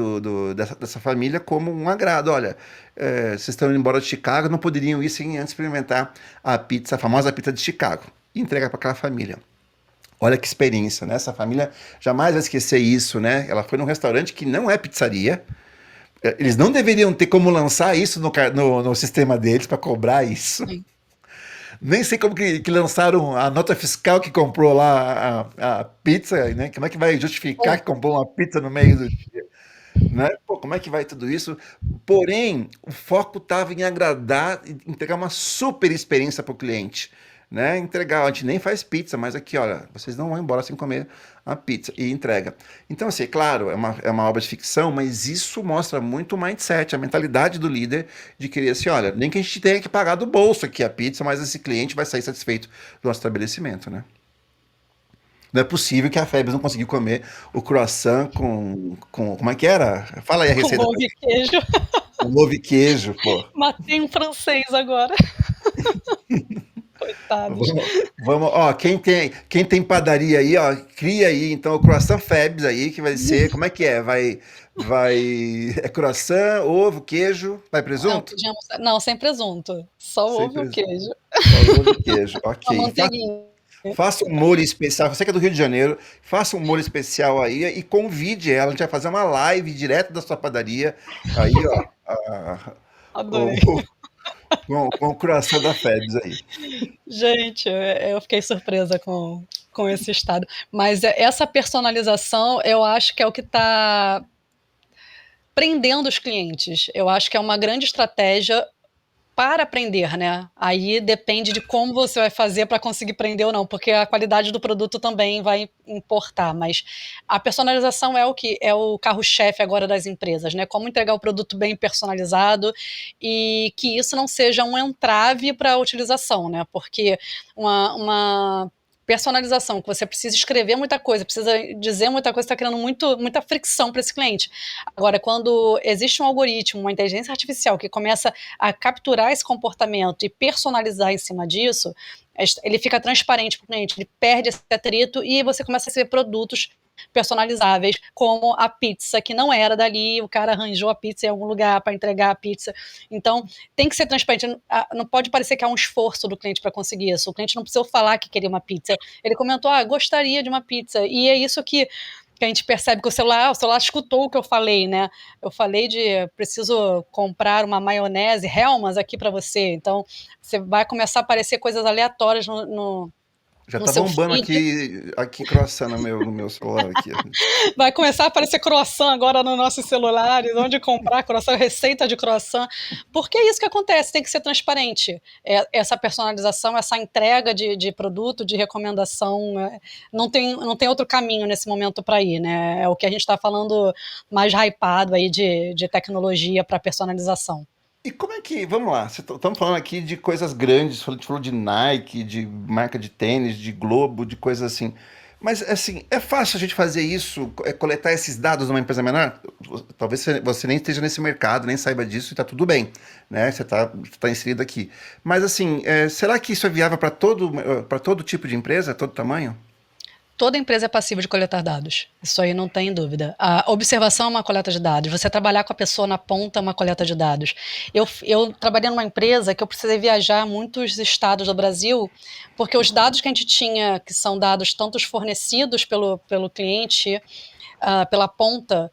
dessa família como um agrado. Olha, vocês estão indo embora de Chicago, não poderiam ir sem antes experimentar a famosa pizza de Chicago. E entrega para aquela família. Olha que experiência, né? Essa família jamais vai esquecer isso, né? Ela foi num restaurante que não é pizzaria. Eles não deveriam ter como lançar isso no sistema deles para cobrar isso. Sim. Nem sei como que lançaram a nota fiscal que comprou lá a pizza, né? Como é que vai justificar que comprou uma pizza no meio do dia? né? Pô, como é que vai tudo isso? Porém, o foco estava em agradar e entregar uma super experiência para o cliente, né? Entregar, a gente nem faz pizza, mas aqui, olha, vocês não vão embora sem comer a pizza e entrega. Então, assim, claro, é uma obra de ficção, mas isso mostra muito o mindset, a mentalidade do líder de querer assim, olha, nem que a gente tenha que pagar do bolso aqui a pizza, mas esse cliente vai sair satisfeito do nosso estabelecimento, né? Não é possível que a Febs não conseguiu comer o croissant com. Como é que era? Fala aí a Com receita. ovo e queijo. Com ovo e queijo, pô. Matei um francês agora. Coitados. Ó, quem tem padaria aí, ó, cria aí, então, o croissant Febs aí, que vai ser, como é que é? É croissant, ovo, queijo, vai Não, presunto? não, sem presunto. Só o Sem ovo e o presunto, queijo. só ovo e queijo, Uma ok. manteiguinha. Faça um molho especial, você que é do Rio de Janeiro, faça um molho especial aí e convide ela, a gente vai fazer uma live direto da sua padaria, aí, ó, Adorei. o, com o croissant da Febs aí. Gente, eu fiquei surpresa com esse estado. Mas essa personalização, eu acho que é o que está prendendo os clientes. Eu acho que é uma grande estratégia para prender, né? Aí depende de como você vai fazer para conseguir prender ou não, porque a qualidade do produto também vai importar, mas a personalização é o que é o carro-chefe agora das empresas, né? Como entregar o produto bem personalizado e que isso não seja um entrave para a utilização, né? Porque uma personalização, que você precisa escrever muita coisa, precisa dizer muita coisa, está criando muita fricção para esse cliente. Agora, quando existe um algoritmo, uma inteligência artificial que começa a capturar esse comportamento e personalizar em cima disso, ele fica transparente para o cliente, ele perde esse atrito e você começa a receber produtos personalizáveis, como a pizza, que não era dali, o cara arranjou a pizza em algum lugar para entregar a pizza. Então, tem que ser transparente. Não pode parecer que há um esforço do cliente para conseguir isso. O cliente não precisou falar que queria uma pizza. Ele comentou, gostaria de uma pizza. E é isso que a gente percebe que o celular escutou o que eu falei, né? Eu falei de preciso comprar uma maionese Hellmann's aqui para você. Então, você vai começar a aparecer coisas aleatórias Já no tá seu bombando feed. aqui croissant no meu celular aqui. Vai começar a aparecer croissant agora nos nossos celulares, onde comprar croissant, receita de croissant, porque é isso que acontece, tem que ser transparente. Essa personalização, essa entrega de produto, de recomendação, não tem outro caminho nesse momento para ir, né? É o que a gente está falando mais hypado aí de tecnologia para personalização. E como é que, vamos lá, estamos falando aqui de coisas grandes, a gente falou de Nike, de marca de tênis, de Globo, de coisas assim. Mas, assim, é fácil a gente fazer isso, coletar esses dados numa empresa menor? Talvez você nem esteja nesse mercado, nem saiba disso e tá tudo bem, né? Você tá inserido aqui. Mas, assim, será que isso é viável para todo tipo de empresa, todo tamanho? Toda empresa é passível de coletar dados. Isso aí não tem dúvida. A observação é uma coleta de dados. Você trabalhar com a pessoa na ponta é uma coleta de dados. Eu trabalhei numa empresa que eu precisei viajar a muitos estados do Brasil, porque os dados que a gente tinha, que são dados tanto fornecidos pelo cliente, pela ponta,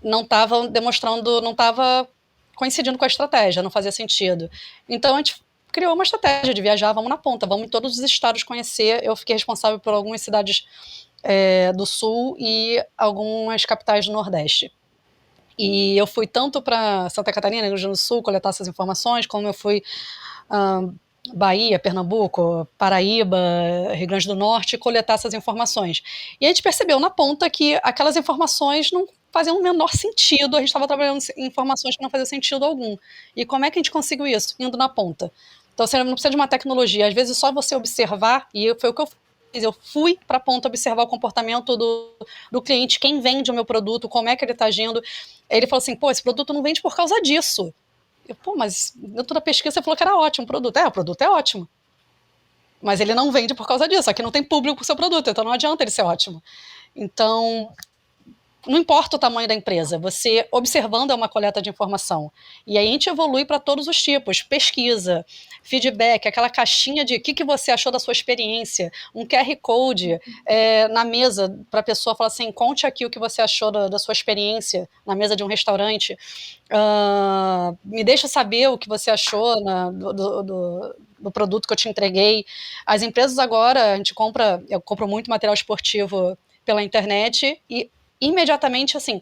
não estavam demonstrando, não estava coincidindo com a estratégia, não fazia sentido. Então a gente criou uma estratégia de viajar, vamos na ponta, vamos em todos os estados conhecer. Eu fiquei responsável por algumas cidades do Sul e algumas capitais do Nordeste. E eu fui tanto para Santa Catarina, Rio Grande do Sul, coletar essas informações, como eu fui Bahia, Pernambuco, Paraíba, Rio Grande do Norte, coletar essas informações. E a gente percebeu na ponta que aquelas informações não faziam o menor sentido, a gente estava trabalhando em informações que não faziam sentido algum. E como é que a gente conseguiu isso? Indo na ponta. Então você não precisa de uma tecnologia, às vezes só você observar, e foi o que eu fiz, eu fui para a ponta observar o comportamento do cliente, quem vende o meu produto, como é que ele está agindo. Ele falou assim, pô, esse produto não vende por causa disso. Mas dentro da pesquisa você falou que era ótimo o produto. O produto é ótimo. Mas ele não vende por causa disso. Aqui não tem público para o seu produto, então não adianta ele ser ótimo. Então, não importa o tamanho da empresa, você observando é uma coleta de informação. E aí a gente evolui para todos os tipos, pesquisa, feedback, aquela caixinha de o que você achou da sua experiência, um QR Code na mesa para a pessoa falar assim, conte aqui o que você achou da sua experiência na mesa de um restaurante, me deixa saber o que você achou do produto que eu te entreguei. As empresas agora, eu compro muito material esportivo pela internet e imediatamente, assim,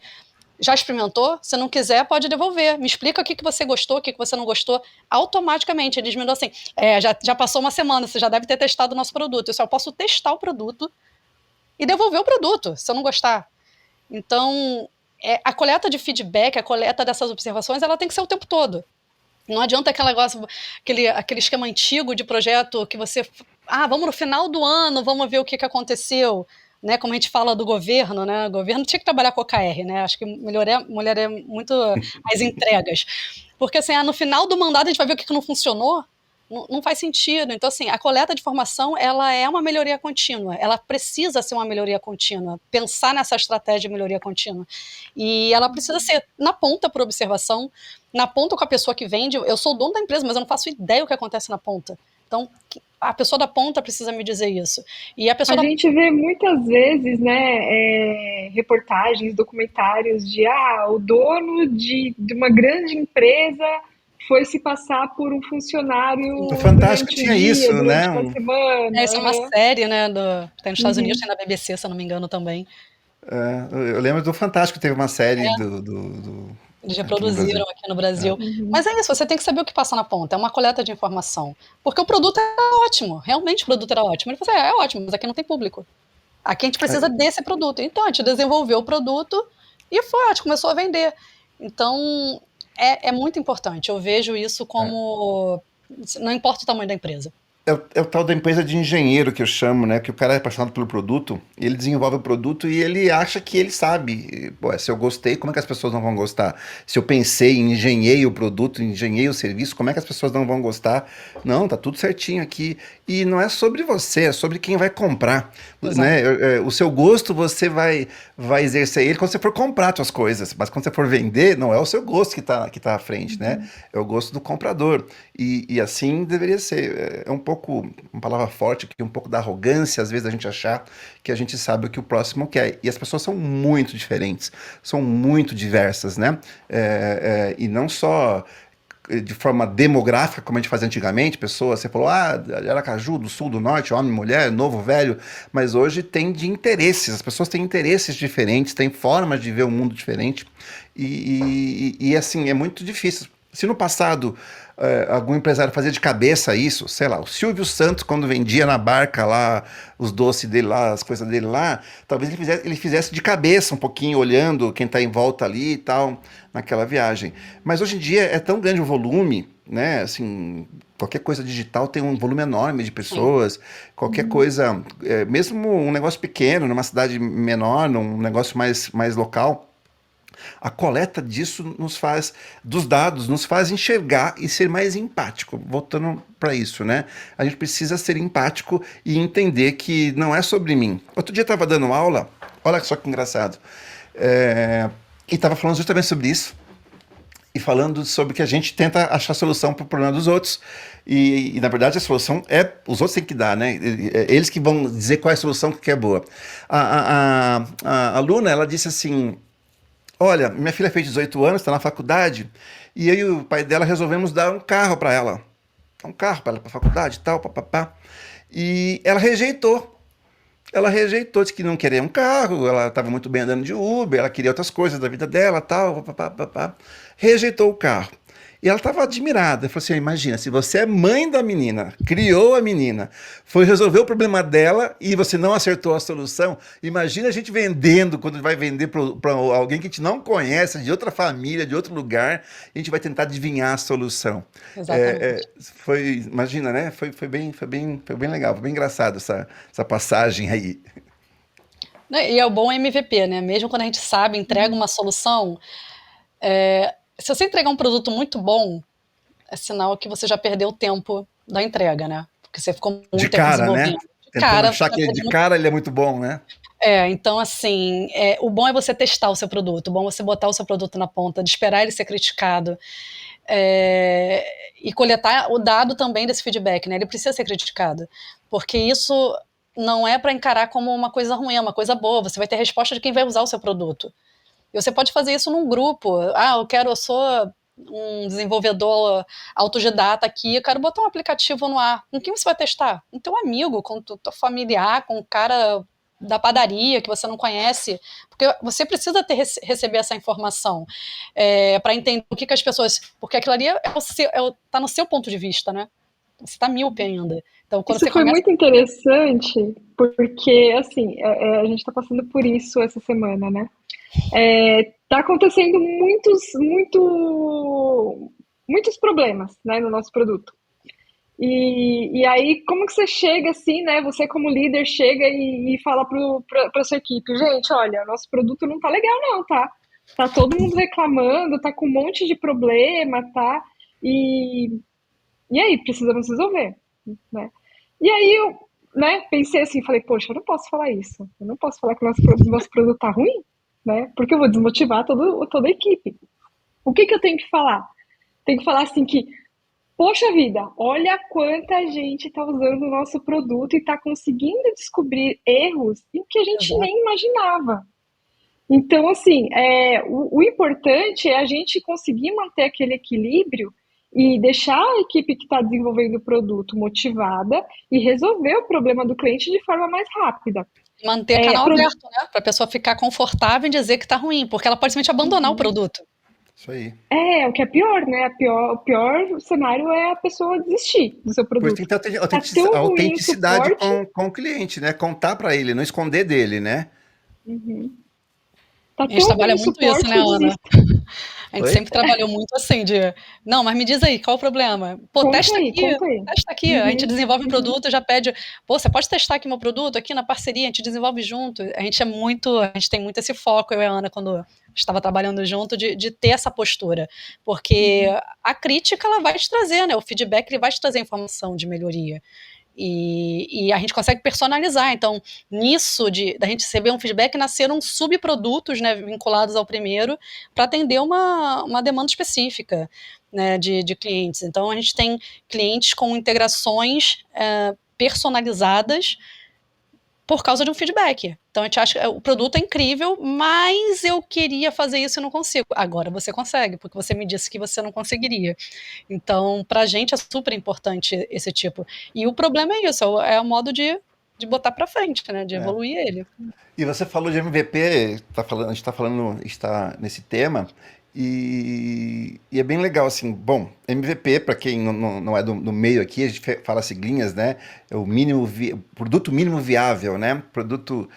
já experimentou? Se não quiser, pode devolver. Me explica o que você gostou, o que você não gostou. Automaticamente, eles me dão assim, já passou uma semana, você já deve ter testado o nosso produto. Eu só posso testar o produto e devolver o produto, se eu não gostar. Então, a coleta de feedback, a coleta dessas observações, ela tem que ser o tempo todo. Não adianta aquele negócio, aquele esquema antigo de projeto que você... vamos no final do ano, vamos ver o que aconteceu. Né, como a gente fala do governo, né? O governo tinha que trabalhar com OKR, né? Acho que mulher é muito as entregas. Porque assim, no final do mandato a gente vai ver o que não funcionou. Não faz sentido. Então, assim, a coleta de informação, ela é uma melhoria contínua. Ela precisa ser uma melhoria contínua. Pensar nessa estratégia de melhoria contínua. E ela precisa ser na ponta por observação, na ponta com a pessoa que vende. Eu sou o dono da empresa, mas eu não faço ideia do que acontece na ponta. Então, a pessoa da ponta precisa me dizer isso. E a pessoa gente vê muitas vezes, né, reportagens, documentários de o dono de uma grande empresa foi se passar por um funcionário O Fantástico durante o tinha dia, isso, durante né? uma semana. Isso é uma série, né? Tem nos Estados Unidos, tem na BBC, se eu não me engano, também. Eu lembro do Fantástico, teve uma série Eles já aqui no Brasil. produziram aqui no Brasil. Mas é isso, você tem que saber o que passa na ponta, é uma coleta de informação. Porque o produto era ótimo, realmente o produto era ótimo. Ele falou assim, é ótimo, mas aqui não tem público. Aqui a gente precisa desse produto. Então a gente desenvolveu o produto e foi, a gente começou a vender. Então é muito importante, eu vejo isso como... Não importa o tamanho da empresa. É o tal da empresa de engenheiro que eu chamo, né? Que o cara é apaixonado pelo produto, ele desenvolve o produto e ele acha que ele sabe. Pô, se eu gostei, como é que as pessoas não vão gostar? Se eu pensei, engenhei o produto, engenhei o serviço, como é que as pessoas não vão gostar? Não, tá tudo certinho aqui. E não é sobre você, é sobre quem vai comprar. Né? O seu gosto você vai exercer ele quando você for comprar suas coisas. Mas quando você for vender, não é o seu gosto que tá à frente, né? É o gosto do comprador. E assim deveria ser. É um pouco, uma palavra forte aqui, um pouco da arrogância, às vezes, a gente achar que a gente sabe o que o próximo quer. E as pessoas são muito diferentes, são muito diversas, né? E não só de forma demográfica, como a gente fazia antigamente, pessoas, você falou, Aracaju, do sul, do norte, homem, mulher, novo, velho, mas hoje tem de interesses, as pessoas têm interesses diferentes, têm formas de ver o mundo diferente, e assim, é muito difícil. Se no passado algum empresário fazia de cabeça isso, sei lá, o Silvio Santos, quando vendia na barca lá os doces dele lá, as coisas dele lá, talvez ele fizesse de cabeça um pouquinho, olhando quem está em volta ali e tal, naquela viagem. Mas hoje em dia é tão grande o volume, né, assim, qualquer coisa digital tem um volume enorme de pessoas, qualquer coisa, mesmo um negócio pequeno, numa cidade menor, num negócio mais local, a coleta disso dos dados, nos faz enxergar e ser mais empático. Voltando para isso, né? A gente precisa ser empático e entender que não é sobre mim. Outro dia eu estava dando aula, olha só que engraçado, e estava falando justamente sobre isso, e falando sobre que a gente tenta achar solução para o problema dos outros, e na verdade a solução os outros têm que dar, né? Eles que vão dizer qual é a solução que é boa. A aluna, ela disse assim, olha, minha filha fez 18 anos, está na faculdade, e eu e o pai dela resolvemos dar um carro para ela. Um carro para ela para a faculdade e tal, papapá. E ela rejeitou. Ela rejeitou, disse que não queria um carro, ela estava muito bem andando de Uber, ela queria outras coisas da vida dela, tal, papapá. Rejeitou o carro. E ela estava admirada. Falou assim, imagina, se você é mãe da menina, criou a menina, foi resolver o problema dela e você não acertou a solução, imagina a gente vendendo, quando vai vender para alguém que a gente não conhece, de outra família, de outro lugar, e a gente vai tentar adivinhar a solução. Exatamente. Imagina, né? Foi bem legal, foi bem engraçado essa passagem aí. E é o bom MVP, né? Mesmo quando a gente sabe, entrega uma solução... Se você entregar um produto muito bom, é sinal que você já perdeu o tempo da entrega, né? Porque você ficou muito tempo desenvolvendo. Né? Tentando achar que de cara ele é muito bom, né? Então assim, o bom é você testar o seu produto, o bom é você botar o seu produto na ponta, de esperar ele ser criticado, e coletar o dado também desse feedback, né? Ele precisa ser criticado, porque isso não é para encarar como uma coisa ruim, é uma coisa boa, você vai ter resposta de quem vai usar o seu produto. E você pode fazer isso num grupo. Eu sou um desenvolvedor autodidata aqui, eu quero botar um aplicativo no ar. Com quem você vai testar? Com teu amigo, com teu familiar, com o cara da padaria que você não conhece, porque você precisa receber essa informação para entender o que as pessoas... Porque aquilo ali tá no seu ponto de vista, né? Você tá míope ainda. Então, quando Isso você foi começa... muito interessante, porque, assim, a gente está passando por isso essa semana, né? Tá acontecendo muitos problemas, né, no nosso produto. E aí, como que você chega assim, né? Você como líder chega e fala para sua equipe, gente, olha, nosso produto não tá legal não, tá? Tá todo mundo reclamando, tá com um monte de problema, tá? E aí, precisamos resolver, né? E aí eu, né, pensei assim, falei, poxa, eu não posso falar isso. Eu não posso falar que o nosso produto tá ruim, né? Porque eu vou desmotivar toda a equipe. O que eu tenho que falar? Tenho que falar assim que, poxa vida, olha quanta gente está usando o nosso produto e está conseguindo descobrir erros em que a gente Exato. nem imaginava. Então, assim, o importante é a gente conseguir manter aquele equilíbrio e deixar a equipe que está desenvolvendo o produto motivada e resolver o problema do cliente de forma mais rápida. Manter canal aberto, né? Para a pessoa ficar confortável em dizer que tá ruim, porque ela pode simplesmente abandonar o produto. Isso aí. O que é pior, né? O pior cenário é a pessoa desistir do seu Pois produto. tem que ter Tá tão ruim o autenticidade suporte. com o cliente, né? Contar para ele, não esconder dele, né? Tá A gente tão ruim trabalha o muito isso, né, suporte, Ana? desiste. A gente Oi? sempre trabalhou muito assim, não, mas me diz aí, qual o problema? Pô, Conta aí, conta aí. testa aqui. A gente desenvolve um produto, já pede, pô, você pode testar aqui meu produto, aqui na parceria, a gente desenvolve junto. A gente tem muito esse foco, eu e a Ana, quando estava trabalhando junto, de ter essa postura. Porque a crítica, ela vai te trazer, né? O feedback, ele vai te trazer informação de melhoria. E a gente consegue personalizar. Então, nisso da gente receber um feedback, nasceram subprodutos, né, vinculados ao primeiro, para atender uma demanda específica, né, de clientes. Então, a gente tem clientes com integrações personalizadas por causa de um feedback. Então, a gente acha que o produto é incrível, mas eu queria fazer isso e não consigo. Agora você consegue, porque você me disse que você não conseguiria. Então, para a gente é super importante esse tipo. E o problema é isso, é o modo de botar para frente, né? De evoluir ele. E você falou de MVP, a gente está nesse tema, e é bem legal, assim, bom, MVP, para quem não é do meio aqui, a gente fala siglinhas, né? É o produto mínimo viável, né? Produto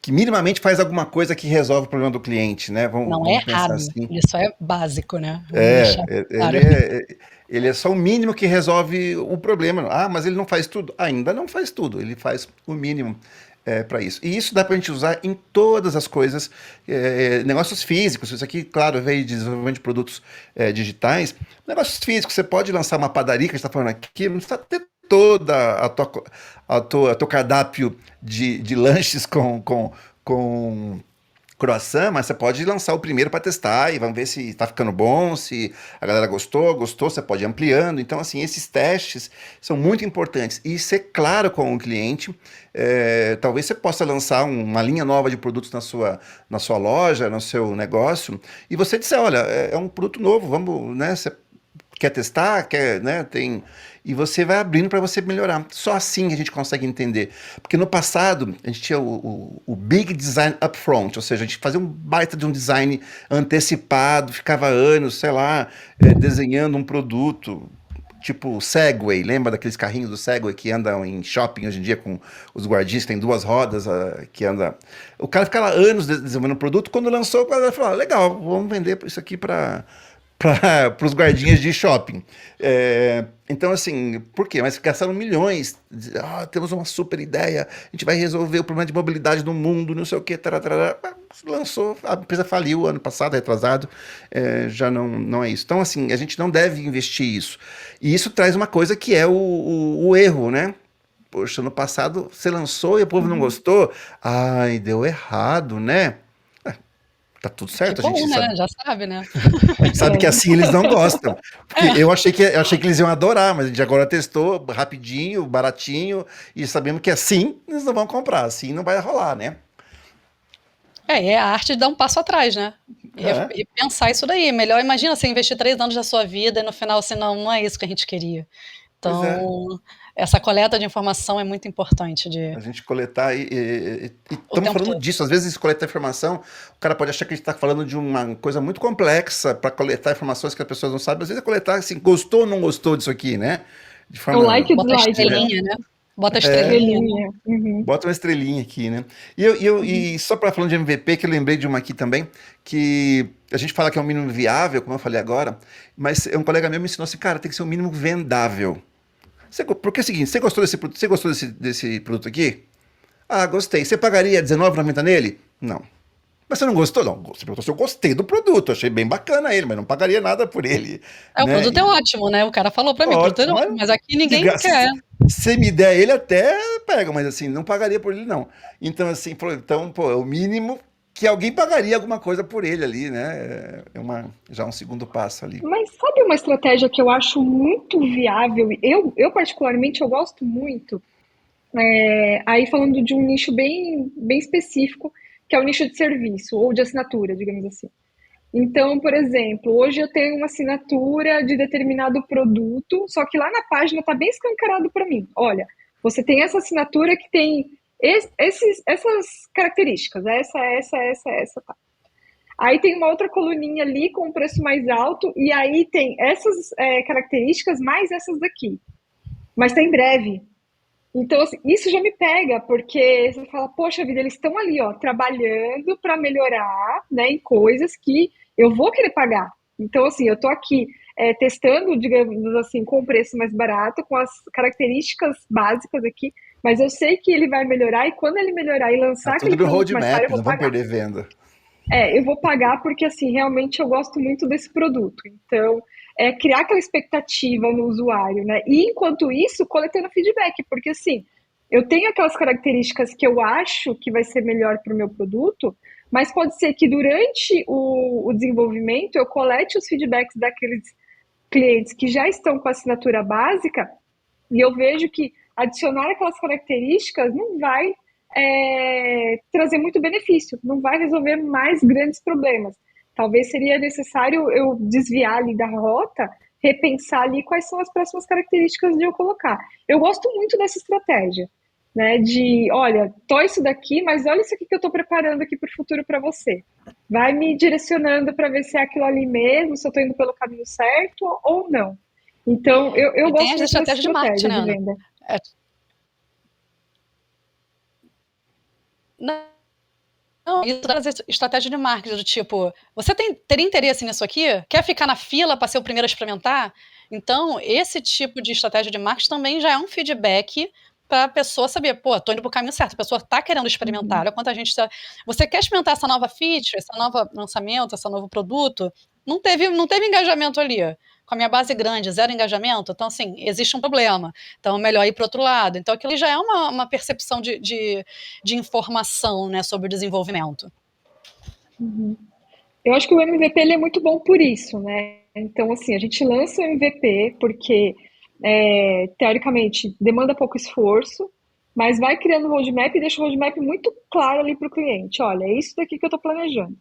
que minimamente faz alguma coisa que resolve o problema do cliente, né? Não é Vamos pensar errado, assim. isso é básico, né? Vamos deixar claro. Ele é só o mínimo que resolve o problema. Ah, mas ele não faz tudo? Ainda não faz tudo, ele faz o mínimo para isso. E isso dá para a gente usar em todas as coisas, negócios físicos. Isso aqui, claro, veio de desenvolvimento de produtos digitais. Negócios físicos, você pode lançar uma padaria, que a gente está falando aqui, não precisa ter toda teu cardápio de lanches com croissant, mas você pode lançar o primeiro para testar e vamos ver se está ficando bom, se a galera gostou, você pode ir ampliando. Então, assim, esses testes são muito importantes. E ser claro com o cliente, talvez você possa lançar uma linha nova de produtos na sua loja, no seu negócio, e você disser, olha, é um produto novo, vamos, né, você quer testar, né, e você vai abrindo para você melhorar. Só assim a gente consegue entender. Porque no passado, a gente tinha o big design upfront, ou seja, a gente fazia um baita de um design antecipado, ficava anos, sei lá, desenhando um produto, tipo Segway, lembra daqueles carrinhos do Segway que andam em shopping hoje em dia com os guardinhas, tem duas rodas que anda... O cara ficava anos desenvolvendo um produto, quando lançou, o cara falou, legal, vamos vender isso aqui para os guardinhas de shopping. Então, assim, por quê? Mas gastaram milhões. Temos uma super ideia, a gente vai resolver o problema de mobilidade no mundo, não sei o quê. Lançou, a empresa faliu ano passado, retrasado, já não é isso. Então, assim, a gente não deve investir isso. E isso traz uma coisa que é o erro, né? Poxa, no passado você lançou e o povo não gostou. Ai, deu errado, né? Tá tudo certo, Que a bom, gente né? sabe. Já sabe, né? A gente sabe que assim eles não gostam. Porque eu achei que eles iam adorar, mas a gente agora testou rapidinho, baratinho, e sabemos que assim eles não vão comprar, assim não vai rolar, né? É a arte de dar um passo atrás, né? E pensar isso daí. Melhor, imagina você investir 3 anos da sua vida e no final, assim, não é isso que a gente queria. Pois é. Então, essa coleta de informação é muito importante. A gente coletar e O estamos tempo falando todo. disso. Às vezes, coletar informação, o cara pode achar que a gente está falando de uma coisa muito complexa para coletar informações que as pessoas não sabem. Às vezes é coletar assim, gostou ou não gostou disso aqui, né? De É o like forma e Bota a dislike, né? estrelinha, né? Bota a estrelinha, né? Estrelinha. Uhum. Bota uma estrelinha aqui, né? E só para falando de MVP, que eu lembrei de uma aqui também, que a gente fala que é um mínimo viável, como eu falei agora, mas um colega meu me ensinou assim, cara, tem que ser um mínimo vendável. Porque é o seguinte, você gostou desse produto? Você gostou desse produto aqui? Ah, gostei. Você pagaria R$19,90 nele? Não. Mas você não gostou? Não. Você perguntou se eu gostei do produto. Achei bem bacana ele, mas não pagaria nada por ele. O Né? produto é ótimo, né? O cara falou pra mim, o produto é Ótimo, ótimo, mas aqui de ninguém graça. quer. Se me der ele, até pega, mas assim, não pagaria por ele, não. Então, assim, pô, é o mínimo que alguém pagaria alguma coisa por ele ali, né? Já um segundo passo ali. Mas sabe uma estratégia que eu acho muito viável? Eu particularmente, eu gosto muito. Aí falando de um nicho bem específico, que é o nicho de serviço ou de assinatura, digamos assim. Então, por exemplo, hoje eu tenho uma assinatura de determinado produto, só que lá na página está bem escancarado para mim. Olha, você tem essa assinatura que tem essas características, essa, tá. Aí tem uma outra coluninha ali com um preço mais alto, e aí tem essas características mais essas daqui. Mas está em breve. Então, assim, isso já me pega, porque você fala, poxa vida, eles estão ali, ó, trabalhando para melhorar, né, em coisas que eu vou querer pagar. Então, assim, eu tô aqui testando, digamos assim, com o preço mais barato, com as características básicas aqui, mas eu sei que ele vai melhorar e quando ele melhorar e Tá lançar tudo aquele no produto mais caro, roadmap, eu vou não vamos pagar. perder venda. Eu vou pagar porque, assim, realmente eu gosto muito desse produto. Então, criar aquela expectativa no usuário, né? E, enquanto isso, coletando feedback, porque, assim, eu tenho aquelas características que eu acho que vai ser melhor para o meu produto, mas pode ser que durante o desenvolvimento eu colete os feedbacks daqueles clientes que já estão com a assinatura básica e eu vejo que adicionar aquelas características não vai trazer muito benefício, não vai resolver mais grandes problemas. Talvez seria necessário eu desviar ali da rota, repensar ali quais são as próximas características de eu colocar. Eu gosto muito dessa estratégia, né? De, olha, tô isso daqui, mas olha isso aqui que eu estou preparando aqui para o futuro para você. Vai me direcionando para ver se é aquilo ali mesmo, se eu estou indo pelo caminho certo ou não. Então, eu E tem gosto as muito dessa estratégias de marketing, estratégia né, de Ana? venda. É, não, isso traz estratégia de marketing, do tipo, você teria interesse nisso aqui? Quer ficar na fila para ser o primeiro a experimentar? Então, esse tipo de estratégia de marketing também já é um feedback para a pessoa saber, pô, tô indo pro caminho certo, a pessoa tá querendo experimentar. Uhum. Olha quanto a gente você quer experimentar essa nova feature, esse novo lançamento, esse novo produto? Não teve engajamento ali. Com a minha base grande, zero engajamento, então, assim, existe um problema. Então, é melhor ir para o outro lado. Então, aquilo já é uma percepção de informação, né, sobre o desenvolvimento. Uhum. Eu acho que o MVP ele é muito bom por isso, né? Então, assim, a gente lança o MVP porque, teoricamente, demanda pouco esforço, mas vai criando o roadmap e deixa o roadmap muito claro ali para o cliente. Olha, é isso daqui que eu estou planejando.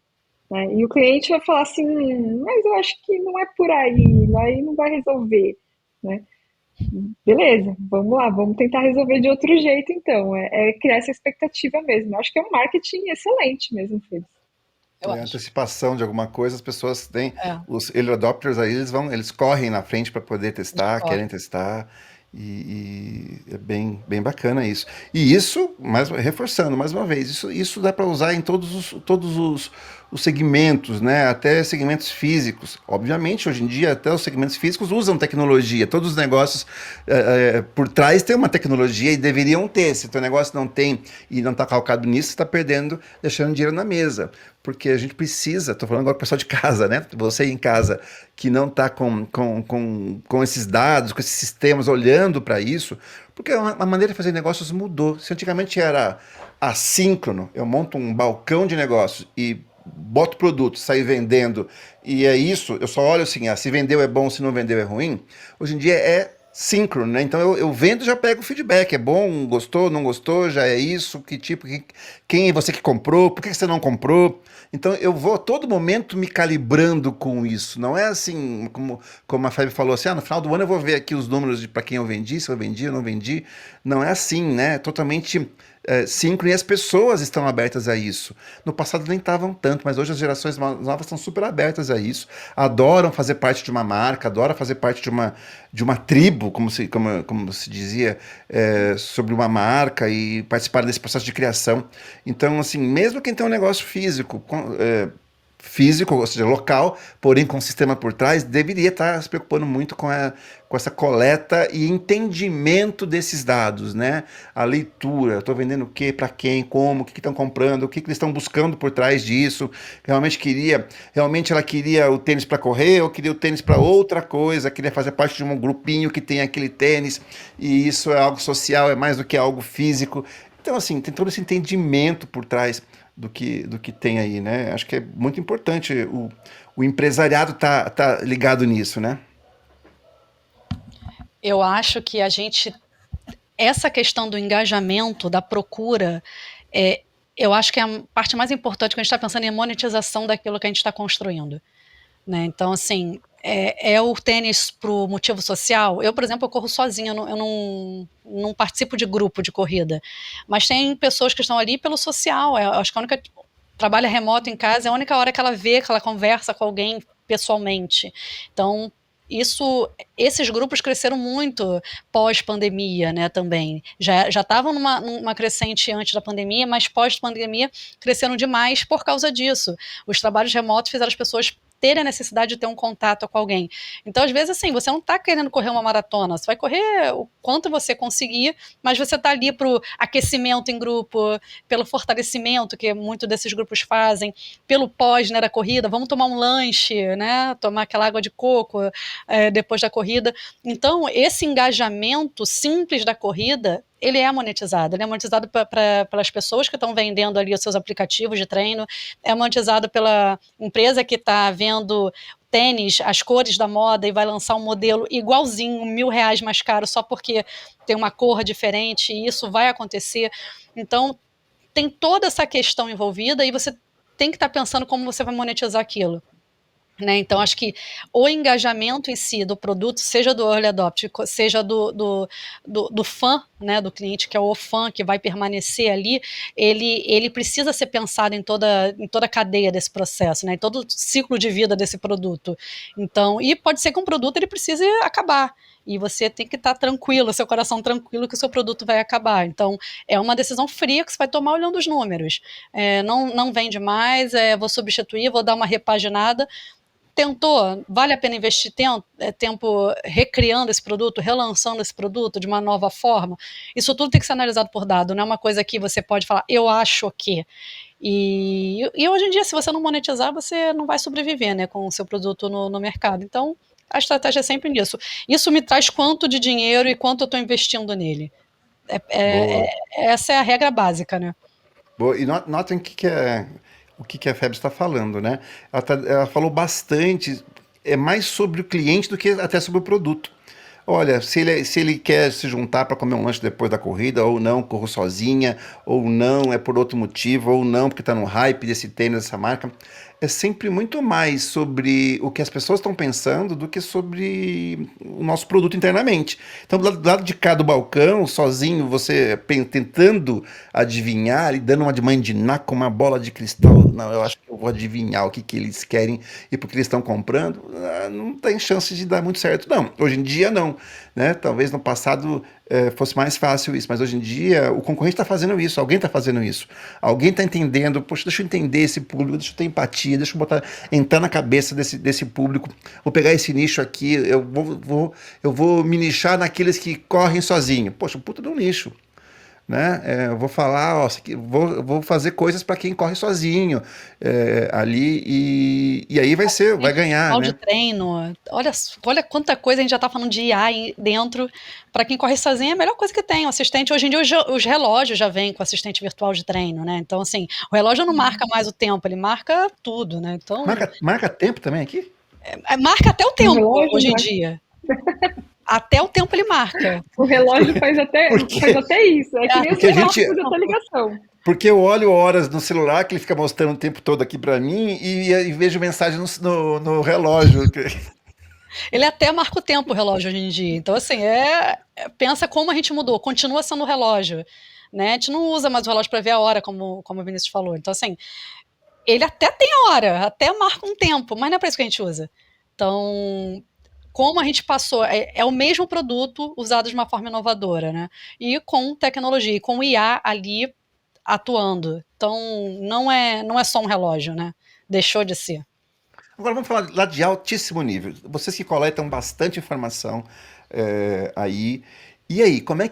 Né? E o cliente vai falar assim, mas eu acho que não é por aí não vai resolver. Né? Beleza, vamos lá, vamos tentar resolver de outro jeito, então. É criar essa expectativa mesmo. Eu acho que é um marketing excelente mesmo, Felipe. Eu acho. Antecipação de alguma coisa, as pessoas têm. É, Os early adopters aí, eles correm na frente para poder testar, corre. querem testar. E é bem bacana isso. E isso, reforçando mais uma vez, isso dá para usar em todos os segmentos, né? Até segmentos físicos. Obviamente, hoje em dia, até os segmentos físicos usam tecnologia. Todos os negócios por trás tem uma tecnologia e deveriam ter. Se o teu negócio não tem e não está calcado nisso, você está perdendo, deixando dinheiro na mesa. Porque a gente precisa, estou falando agora com o pessoal de casa, né? Você em casa que não está com esses dados, com esses sistemas, olhando para isso, porque a maneira de fazer negócios mudou. Se antigamente era assíncrono, eu monto um balcão de negócios e boto produto, saio vendendo, e é isso, eu só olho assim, se vendeu é bom, se não vendeu é ruim. Hoje em dia é síncrono, né? Então eu vendo já pego o feedback. É bom, gostou, não gostou, já é isso, que tipo, quem é você que comprou, por que você não comprou? Então eu vou a todo momento me calibrando com isso. Não é assim, como a Fábio falou assim, no final do ano eu vou ver aqui os números de para quem eu vendi, se eu vendi ou não vendi. Não é assim, né? É totalmente síncrono e as pessoas estão abertas a isso. No passado nem estavam tanto, mas hoje as gerações novas estão super abertas a isso. Adoram fazer parte de uma marca, adoram fazer parte de uma tribo, como se dizia, sobre uma marca e participar desse processo de criação. Então, assim, mesmo quem tem um negócio físico, ou seja, local, porém com um sistema por trás, deveria estar se preocupando muito com essa coleta e entendimento desses dados, né? A leitura, estou vendendo o que, para quem, como, o que estão comprando, o que eles estão buscando por trás disso. Realmente ela queria o tênis para correr, ou queria o tênis para outra coisa, queria fazer parte de um grupinho que tem aquele tênis, e isso é algo social, é mais do que algo físico. Então, assim, tem todo esse entendimento por trás do que tem aí, né? Acho que é muito importante o empresariado tá ligado nisso, né? Eu acho que essa questão do engajamento, da procura, é, eu acho que é a parte mais importante quando a gente está pensando em monetização daquilo que a gente está construindo, né? Então, assim, é o tênis pro motivo social. Eu, por exemplo, eu corro sozinha, eu não participo de grupo de corrida, mas tem pessoas que estão ali pelo social. Eu acho que a única trabalha remoto em casa é a única hora que ela vê, que ela conversa com alguém pessoalmente. Então, esses grupos cresceram muito pós-pandemia, né, também. Já estavam numa crescente antes da pandemia, mas pós-pandemia cresceram demais por causa disso. Os trabalhos remotos fizeram as pessoas terem a necessidade de ter um contato com alguém. Então, às vezes, assim, você não está querendo correr uma maratona, você vai correr o quanto você conseguir, mas você está ali para o aquecimento em grupo, pelo fortalecimento que muitos desses grupos fazem, pelo pós, né, da corrida, vamos tomar um lanche, né, tomar aquela água de coco depois da corrida. Então, esse engajamento simples da corrida, ele é monetizado pelas pessoas que estão vendendo ali os seus aplicativos de treino, é monetizado pela empresa que está vendo tênis, as cores da moda e vai lançar um modelo igualzinho, R$ 1.000 mais caro, só porque tem uma cor diferente, e isso vai acontecer. Então, tem toda essa questão envolvida e você tem que estar pensando como você vai monetizar aquilo. Né? Então, acho que o engajamento em si do produto, seja do early adopt, seja do fã, né, do cliente, que é o fã que vai permanecer ali, ele precisa ser pensado em toda a cadeia desse processo, né, em todo o ciclo de vida desse produto. Então, e pode ser que um produto ele precise acabar, e você tem que estar tranquilo, seu coração tranquilo que o seu produto vai acabar. Então, é uma decisão fria que você vai tomar olhando os números. Não vende mais, vou substituir, vou dar uma repaginada. Tentou, vale a pena investir tempo recriando esse produto, relançando esse produto de uma nova forma? Isso tudo tem que ser analisado por dado, não é uma coisa que você pode falar, eu acho que. E hoje em dia, se você não monetizar, você não vai sobreviver, né, com o seu produto no mercado. Então, a estratégia é sempre nisso. Isso me traz quanto de dinheiro e quanto eu estou investindo nele. Boa. Essa é a regra básica, né? Boa. E notem o que a Febs está falando, né? Ela falou bastante, é mais sobre o cliente do que até sobre o produto. Olha, se ele quer se juntar para comer um lanche depois da corrida, ou não, corro sozinha, ou não, é por outro motivo, ou não, porque está no hype desse tênis, dessa marca. É sempre muito mais sobre o que as pessoas estão pensando do que sobre o nosso produto internamente. Então, do lado de cá do balcão, sozinho, você tentando adivinhar e dando uma de mandiná com uma bola de cristal. Não, eu acho que eu vou adivinhar o que eles querem e porque eles estão comprando. Não tem chance de dar muito certo, não. Hoje em dia, não. Né? Talvez no passado fosse mais fácil isso, mas hoje em dia o concorrente está fazendo isso, alguém está fazendo isso, alguém está entendendo, poxa, deixa eu entender esse público, deixa eu ter empatia, deixa eu entrar na cabeça desse público, vou pegar esse nicho aqui, eu vou me nichar naqueles que correm sozinho, poxa, puta de um nicho. Né? Eu vou falar, ó, vou fazer coisas para quem corre sozinho ali e aí vai ganhar, Virtual de né? treino, olha quanta coisa a gente já está falando de IA aí dentro. Para quem corre sozinho é a melhor coisa que tem. O assistente, hoje em dia, os relógios já vêm com assistente virtual de treino, né? Então, assim, o relógio não marca mais o tempo, ele marca tudo, né? Então, Marca tempo também aqui? marca até o No tempo relógio, hoje em né? dia. Até o tempo ele marca. O relógio faz até isso. É que nem o Porque a celular gente- faz até ligação. Porque eu olho horas no celular, que ele fica mostrando o tempo todo aqui pra mim, e vejo mensagem no relógio. Ele até marca o tempo, o relógio, hoje em dia. Então, assim, pensa como a gente mudou. Continua sendo o relógio, né? A gente não usa mais o relógio para ver a hora, como o Vinícius falou. Então, assim, ele até tem a hora, até marca um tempo, mas não é para isso que a gente usa. Então, como a gente passou, é o mesmo produto usado de uma forma inovadora, né? E com tecnologia, e com o IA ali atuando. Então, não é só um relógio, né? Deixou de ser. Agora vamos falar lá de altíssimo nível. Vocês que coletam bastante informação aí. E aí, como é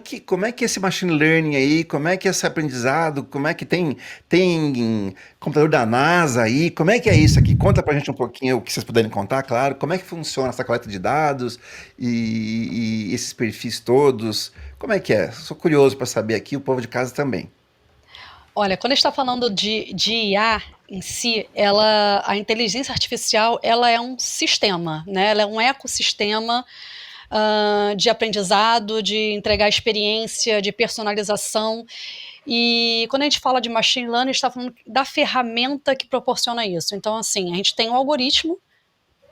que esse machine learning aí, como é que esse aprendizado, como é que tem computador da NASA aí, como é que é isso aqui? Conta pra gente um pouquinho o que vocês puderem contar, claro. Como é que funciona essa coleta de dados e esses perfis todos? Como é que é? Sou curioso para saber aqui, o povo de casa também. Olha, quando a gente está falando de IA em si, a inteligência artificial, ela é um sistema, né? Ela é um ecossistema de aprendizado, de entregar experiência, de personalização. E quando a gente fala de machine learning, a gente está falando da ferramenta que proporciona isso. Então, assim, a gente tem um algoritmo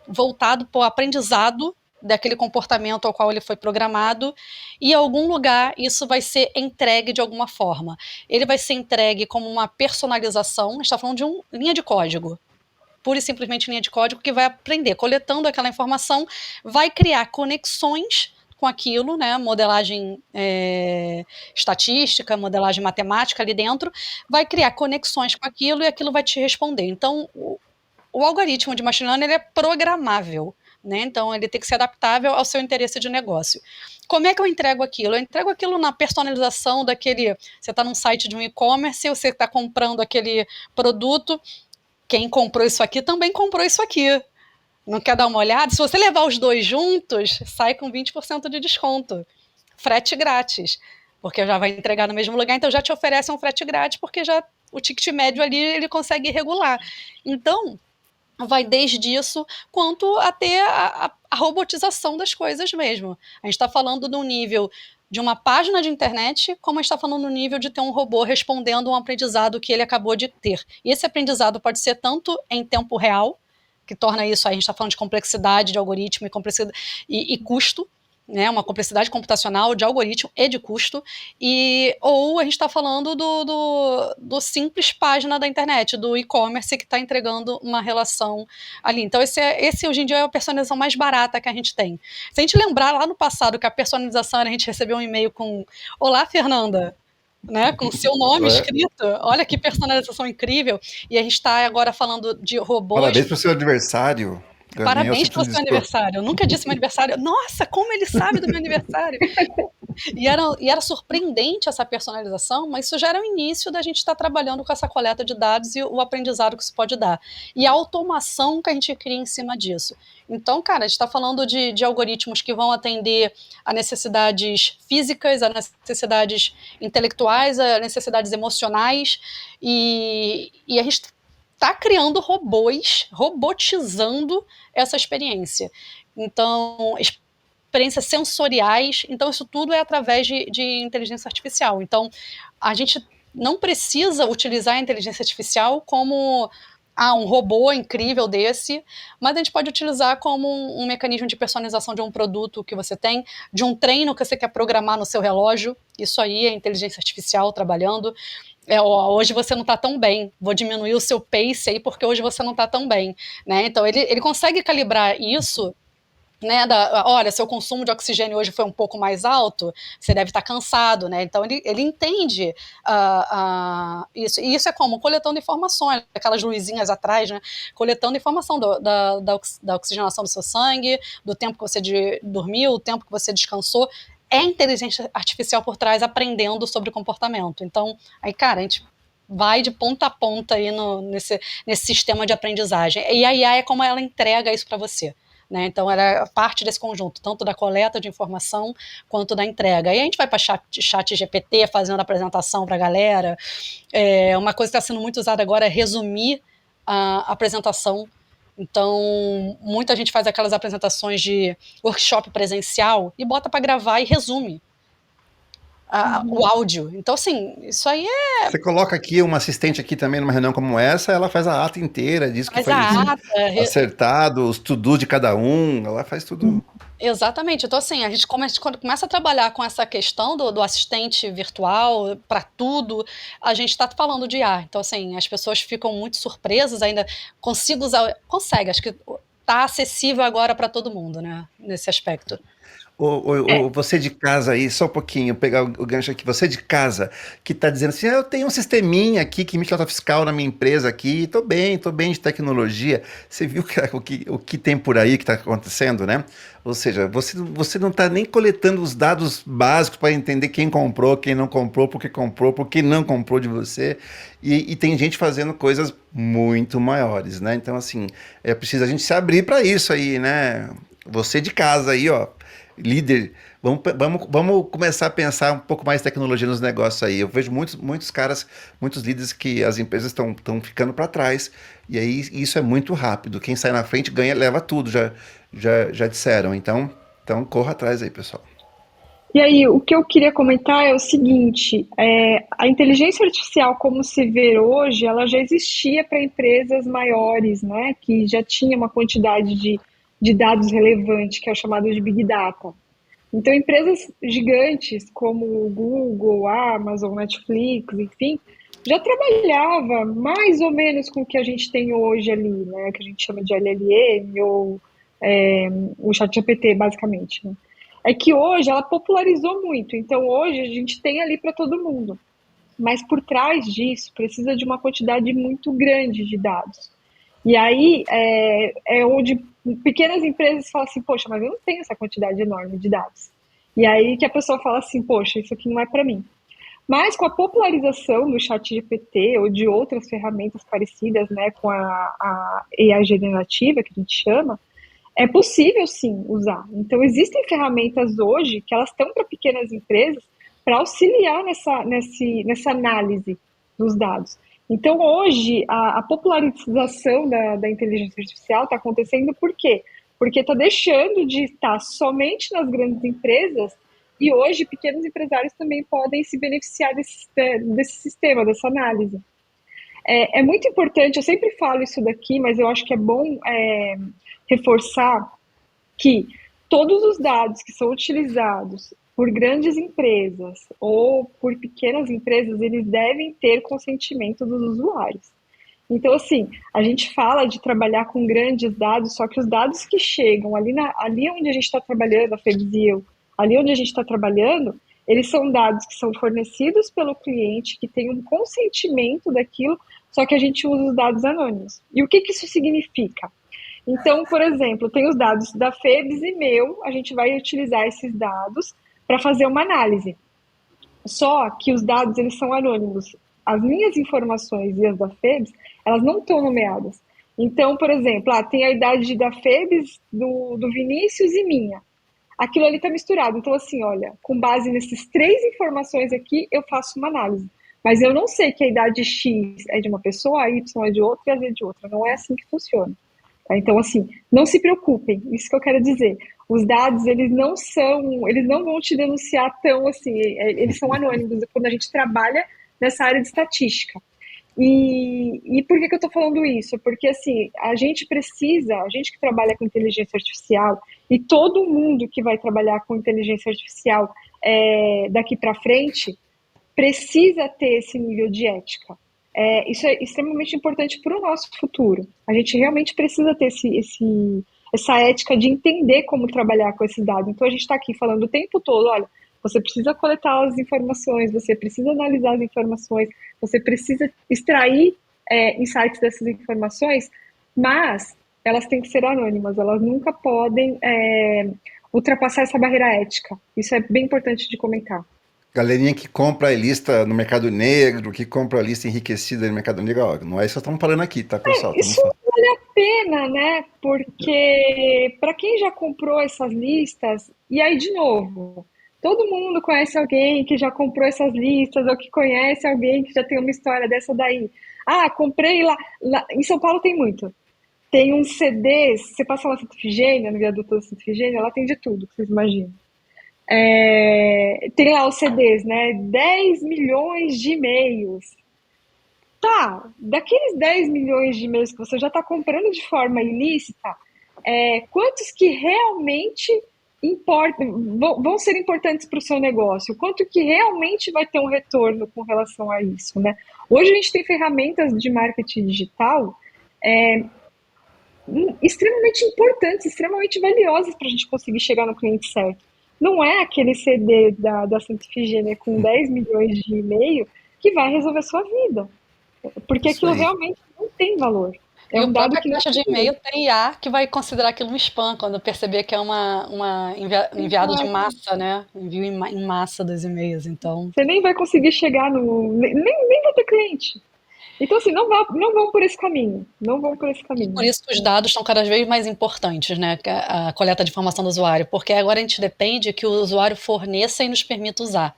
voltado para o aprendizado daquele comportamento ao qual ele foi programado, e em algum lugar isso vai ser entregue de alguma forma. Ele vai ser entregue como uma personalização, a gente está falando de uma linha de código, pura e simplesmente linha de código, que vai aprender, coletando aquela informação, vai criar conexões com aquilo, né, modelagem estatística, modelagem matemática ali dentro, vai criar conexões com aquilo e aquilo vai te responder. Então, o algoritmo de machine learning ele é programável, né? Então ele tem que ser adaptável ao seu interesse de negócio. Como é que eu entrego aquilo? Eu entrego aquilo na personalização daquele. Você está num site de um e-commerce, você está comprando aquele produto. Quem comprou isso aqui também comprou isso aqui. Não quer dar uma olhada? Se você levar os dois juntos, sai com 20% de desconto. Frete grátis. Porque já vai entregar no mesmo lugar, então já te oferece um frete grátis, porque já o ticket médio ali ele consegue regular. Então, vai desde isso quanto até a robotização das coisas mesmo. A gente está falando de um nível de uma página de internet, como a gente está falando no nível de ter um robô respondendo um aprendizado que ele acabou de ter. E esse aprendizado pode ser tanto em tempo real, que torna isso, aí a gente está falando de complexidade de algoritmo e custo, né, uma complexidade computacional de algoritmo e de custo, ou a gente está falando do simples página da internet, do e-commerce que está entregando uma relação ali. Então esse hoje em dia é a personalização mais barata que a gente tem. Se a gente lembrar lá no passado que a personalização era a gente receber um e-mail com "Olá, Fernanda", né, com o seu nome escrito, olha que personalização incrível, e a gente está agora falando de robôs. Parabéns pro seu aniversário. Parabéns pelo seu aniversário. Eu nunca disse meu aniversário. Nossa, como ele sabe do meu aniversário? E era surpreendente essa personalização, mas isso já era o início da gente estar trabalhando com essa coleta de dados e o aprendizado que isso pode dar. E a automação que a gente cria em cima disso. Então, cara, a gente está falando de algoritmos que vão atender a necessidades físicas, a necessidades intelectuais, a necessidades emocionais, e a gente está criando robôs, robotizando essa experiência. Então, experiências sensoriais, então isso tudo é através de inteligência artificial. Então, a gente não precisa utilizar a inteligência artificial como um robô incrível desse, mas a gente pode utilizar como um mecanismo de personalização de um produto que você tem, de um treino que você quer programar no seu relógio, isso aí é inteligência artificial trabalhando. Hoje você não está tão bem, vou diminuir o seu pace aí porque hoje você não está tão bem, né? Então ele consegue calibrar isso, né? Olha, seu consumo de oxigênio hoje foi um pouco mais alto, você deve estar cansado, né? Então ele entende isso. E isso é como? Coletando informações, aquelas luzinhas atrás, né? Coletando informação da oxigenação do seu sangue, do tempo que você dormiu, o tempo que você descansou. É inteligência artificial por trás aprendendo sobre comportamento. Então, aí, cara, a gente vai de ponta a ponta aí nesse sistema de aprendizagem. E a IA é como ela entrega isso para você, né? Então, ela é parte desse conjunto, tanto da coleta de informação quanto da entrega. E a gente vai para chat GPT fazendo apresentação para a galera. Uma coisa que está sendo muito usada agora é resumir a apresentação Então, muita gente faz aquelas apresentações de workshop presencial e bota para gravar e resume o áudio. Então, assim, isso aí Você coloca aqui uma assistente aqui também numa reunião como essa, ela faz a ata inteira, diz que faz foi a ata. acertado, os to-do de cada um, ela faz tudo. Exatamente. Então, assim, a gente quando começa a trabalhar com essa questão do assistente virtual para tudo, a gente está falando de IA. Então, assim, as pessoas ficam muito surpresas ainda. Consigo usar. Consegue, acho que está acessível agora para todo mundo, né? Nesse aspecto. Você de casa aí, só um pouquinho, pegar o gancho aqui, você de casa, que tá dizendo assim, eu tenho um sisteminha aqui que emite nota fiscal na minha empresa aqui, tô bem de tecnologia. Você viu o que tem por aí que tá acontecendo, né? Ou seja, você não tá nem coletando os dados básicos para entender quem comprou, quem não comprou, por que não comprou de você. E tem gente fazendo coisas muito maiores, né? Então, assim, é preciso a gente se abrir para isso aí, né? Você de casa aí, ó, líder, vamos começar a pensar um pouco mais tecnologia nos negócios aí. Eu vejo muitos caras, muitos líderes que as empresas estão ficando para trás, e aí isso é muito rápido. Quem sai na frente ganha, leva tudo, já disseram. Então corra atrás aí, pessoal. E aí, o que eu queria comentar é o seguinte: a inteligência artificial, como se vê hoje, ela já existia para empresas maiores, né, que já tinha uma quantidade de dados relevante, que é o chamado de Big Data. Então, empresas gigantes como o Google, Amazon, Netflix, enfim, já trabalhava mais ou menos com o que a gente tem hoje ali, né, que a gente chama de LLM ou o ChatGPT, basicamente, né? É que hoje ela popularizou muito, então hoje a gente tem ali para todo mundo. Mas por trás disso precisa de uma quantidade muito grande de dados. E aí é onde pequenas empresas falam assim, poxa, mas eu não tenho essa quantidade enorme de dados. E aí que a pessoa fala assim, poxa, isso aqui não é para mim. Mas com a popularização do ChatGPT ou de outras ferramentas parecidas, né, com a AI generativa, que a gente chama, é possível sim usar. Então existem ferramentas hoje que elas estão para pequenas empresas para auxiliar nessa análise dos dados. Então hoje a popularização da inteligência artificial está acontecendo por quê? Porque está deixando de estar somente nas grandes empresas e hoje pequenos empresários também podem se beneficiar desse sistema, dessa análise. É muito importante, eu sempre falo isso daqui, mas eu acho que é bom reforçar que todos os dados que são utilizados por grandes empresas ou por pequenas empresas, eles devem ter consentimento dos usuários. Então, assim, a gente fala de trabalhar com grandes dados, só que os dados que chegam ali onde a gente está trabalhando, a FEBSIL, ali onde a gente está trabalhando, eles são dados que são fornecidos pelo cliente, que tem um consentimento daquilo, só que a gente usa os dados anônimos. E o que isso significa? Então, por exemplo, tem os dados da FEBS e meu, a gente vai utilizar esses dados para fazer uma análise. Só que os dados, eles são anônimos. As minhas informações e as da FEBS, elas não estão nomeadas. Então, por exemplo, tem a idade da FEBS, do Vinícius e minha. Aquilo ali está misturado. Então, assim, olha, com base nessas 3 informações aqui, eu faço uma análise. Mas eu não sei que a idade X é de uma pessoa, a Y é de outra e a Z é de outra. Não é assim que funciona. Tá? Então, assim, não se preocupem, isso que eu quero dizer. Os dados, eles não vão te denunciar tão assim, eles são anônimos quando a gente trabalha nessa área de estatística. E por que eu estou falando isso? Porque, assim, a gente que trabalha com inteligência artificial e todo mundo que vai trabalhar com inteligência artificial daqui para frente, precisa ter esse nível de ética. Isso é extremamente importante para o nosso futuro. A gente realmente precisa ter essa ética de entender como trabalhar com esses dados. Então, a gente está aqui falando o tempo todo, olha, você precisa coletar as informações, você precisa analisar as informações, você precisa extrair insights dessas informações, mas elas têm que ser anônimas, elas nunca podem ultrapassar essa barreira ética. Isso é bem importante de comentar. Galerinha que compra a lista no mercado negro, que compra a lista enriquecida no mercado negro, ó, não é isso que estamos falando aqui, tá, pessoal? Isso vale a pena, né? Porque para quem já comprou essas listas, e aí de novo, todo mundo conhece alguém que já comprou essas listas, ou que conhece alguém que já tem uma história dessa daí. Comprei lá. Em São Paulo tem muito. tem uns CDs, você passa lá na Santa Efigênia, no viaduto da Santa Efigênia, ela tem de tudo, que vocês imaginam. Tem lá os CDs, né? 10 milhões de e-mails. Tá, daqueles 10 milhões de e-mails que você já está comprando de forma ilícita, quantos que realmente importam, vão ser importantes para o seu negócio? Quanto que realmente vai ter um retorno com relação a isso, né? Hoje a gente tem ferramentas de marketing digital extremamente importantes, extremamente valiosas para a gente conseguir chegar no cliente certo. Não é aquele CD da Santa Efigênia com 10 milhões de e-mail que vai resolver a sua vida. Porque Isso aquilo aí. realmente não tem valor. E Um o dado próprio que não caixa de e-mail tem IA que vai considerar aquilo um spam, quando perceber que é enviado de massa, né? Envio em massa dos e-mails, então... Você nem vai conseguir chegar no... Nem vai ter cliente. Então, assim, não vão por esse caminho. Não vão por esse E caminho. por isso que os dados estão cada vez mais importantes, né? A coleta de informação do usuário, porque agora a gente depende que o usuário forneça e nos permita usar.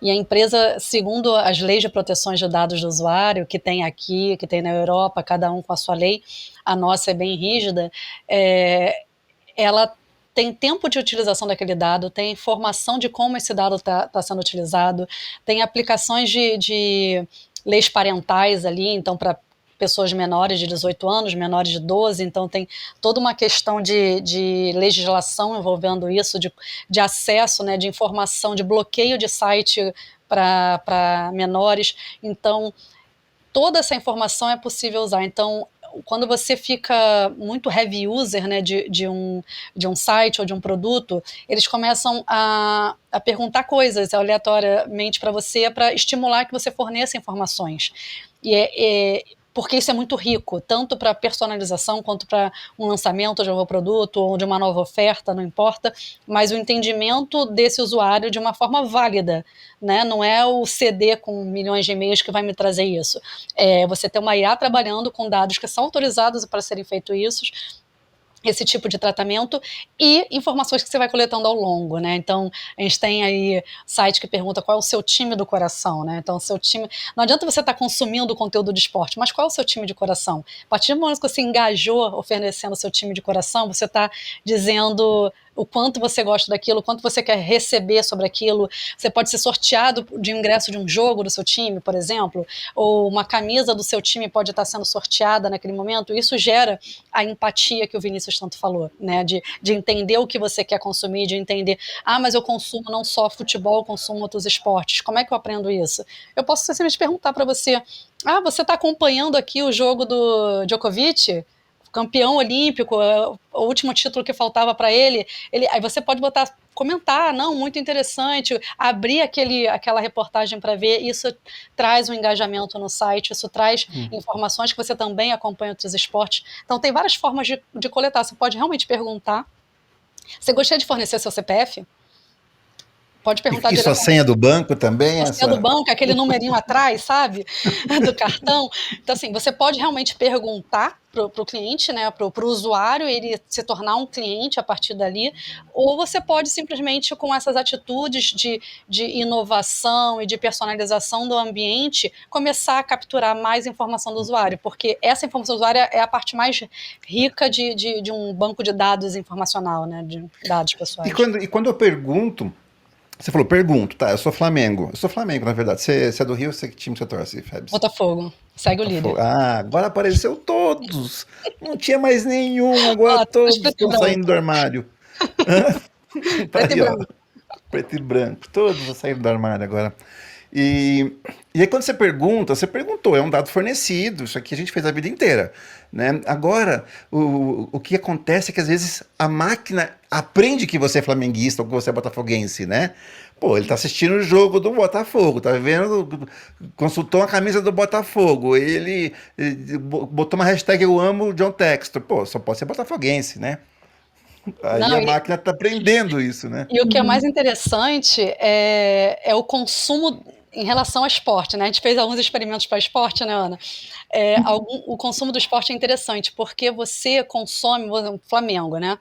E a empresa, segundo as leis de proteção de dados do usuário, que tem aqui, que tem na Europa, cada um com a sua lei, a nossa é bem rígida, ela tem tempo de utilização daquele dado, tem informação de como esse dado está sendo utilizado, tem aplicações de leis parentais ali, então para pessoas menores de 18 anos, menores de 12, então tem toda uma questão de legislação envolvendo isso, de acesso, né, de informação, de bloqueio de site para menores, então toda essa informação é possível usar. Então, quando você fica muito heavy user, né, de um site ou de um produto, eles começam a perguntar coisas aleatoriamente para você, para estimular que você forneça informações. Porque isso é muito rico, tanto para personalização quanto para um lançamento de um novo produto ou de uma nova oferta, não importa, mas o entendimento desse usuário de uma forma válida, né? Não é o CD com milhões de e-mails que vai me trazer isso. Você ter uma IA trabalhando com dados que são autorizados para serem feitos isso, esse tipo de tratamento e informações que você vai coletando ao longo, né? Então, a gente tem aí site que pergunta qual é o seu time do coração, né? Então, seu time... Não adianta você estar consumindo conteúdo de esporte, mas qual é o seu time de coração? A partir do momento que você engajou oferecendo o seu time de coração, você está dizendo o quanto você gosta daquilo, o quanto você quer receber sobre aquilo. Você pode ser sorteado de ingresso de um jogo do seu time, por exemplo, ou uma camisa do seu time pode estar sendo sorteada naquele momento. Isso gera a empatia que o Vinícius tanto falou, né? De entender o que você quer consumir, de entender, mas eu consumo não só futebol, eu consumo outros esportes. Como é que eu aprendo isso? Eu posso simplesmente perguntar para você, você está acompanhando aqui o jogo do Djokovic? Campeão olímpico, o último título que faltava para ele, aí você pode comentar, não, muito interessante, abrir aquela reportagem para ver, isso traz um engajamento no site, isso traz informações que você também acompanha outros esportes. Então tem várias formas de coletar, você pode realmente perguntar. Você gostaria de fornecer seu CPF? Pode perguntar Isso, a senha do banco também? A senha do banco, aquele numerinho atrás, sabe? Do cartão. Então, assim, você pode realmente perguntar para o cliente, né, para o usuário, ele se tornar um cliente a partir dali, ou você pode simplesmente, com essas atitudes de inovação e de personalização do ambiente, começar a capturar mais informação do usuário, porque essa informação do usuário é a parte mais rica de um banco de dados informacional, né, de dados pessoais. E quando eu pergunto, você falou, pergunto, tá, eu sou Flamengo. Eu sou Flamengo, na verdade. Você é do Rio, que time você torce, Febs? Botafogo. Segue o líder. Agora apareceu todos. Não tinha mais nenhum, agora todos estão saindo do armário. Preto e branco. Preto e branco. Todos estão saindo do armário agora. E aí quando você perguntou, é um dado fornecido, isso aqui a gente fez a vida inteira, né? Agora, o que acontece é que às vezes a máquina aprende que você é flamenguista ou que você é botafoguense, né? Pô, ele tá assistindo o jogo do Botafogo, tá vendo, consultou a camisa do Botafogo, ele botou uma hashtag eu amo o John Textor, pô, só pode ser botafoguense, né? Aí a máquina tá aprendendo isso, né? E o que é mais interessante é o consumo em relação ao esporte, né? A gente fez alguns experimentos para esporte, né, Ana? O consumo do esporte é interessante, porque você consome, por exemplo, Flamengo, né?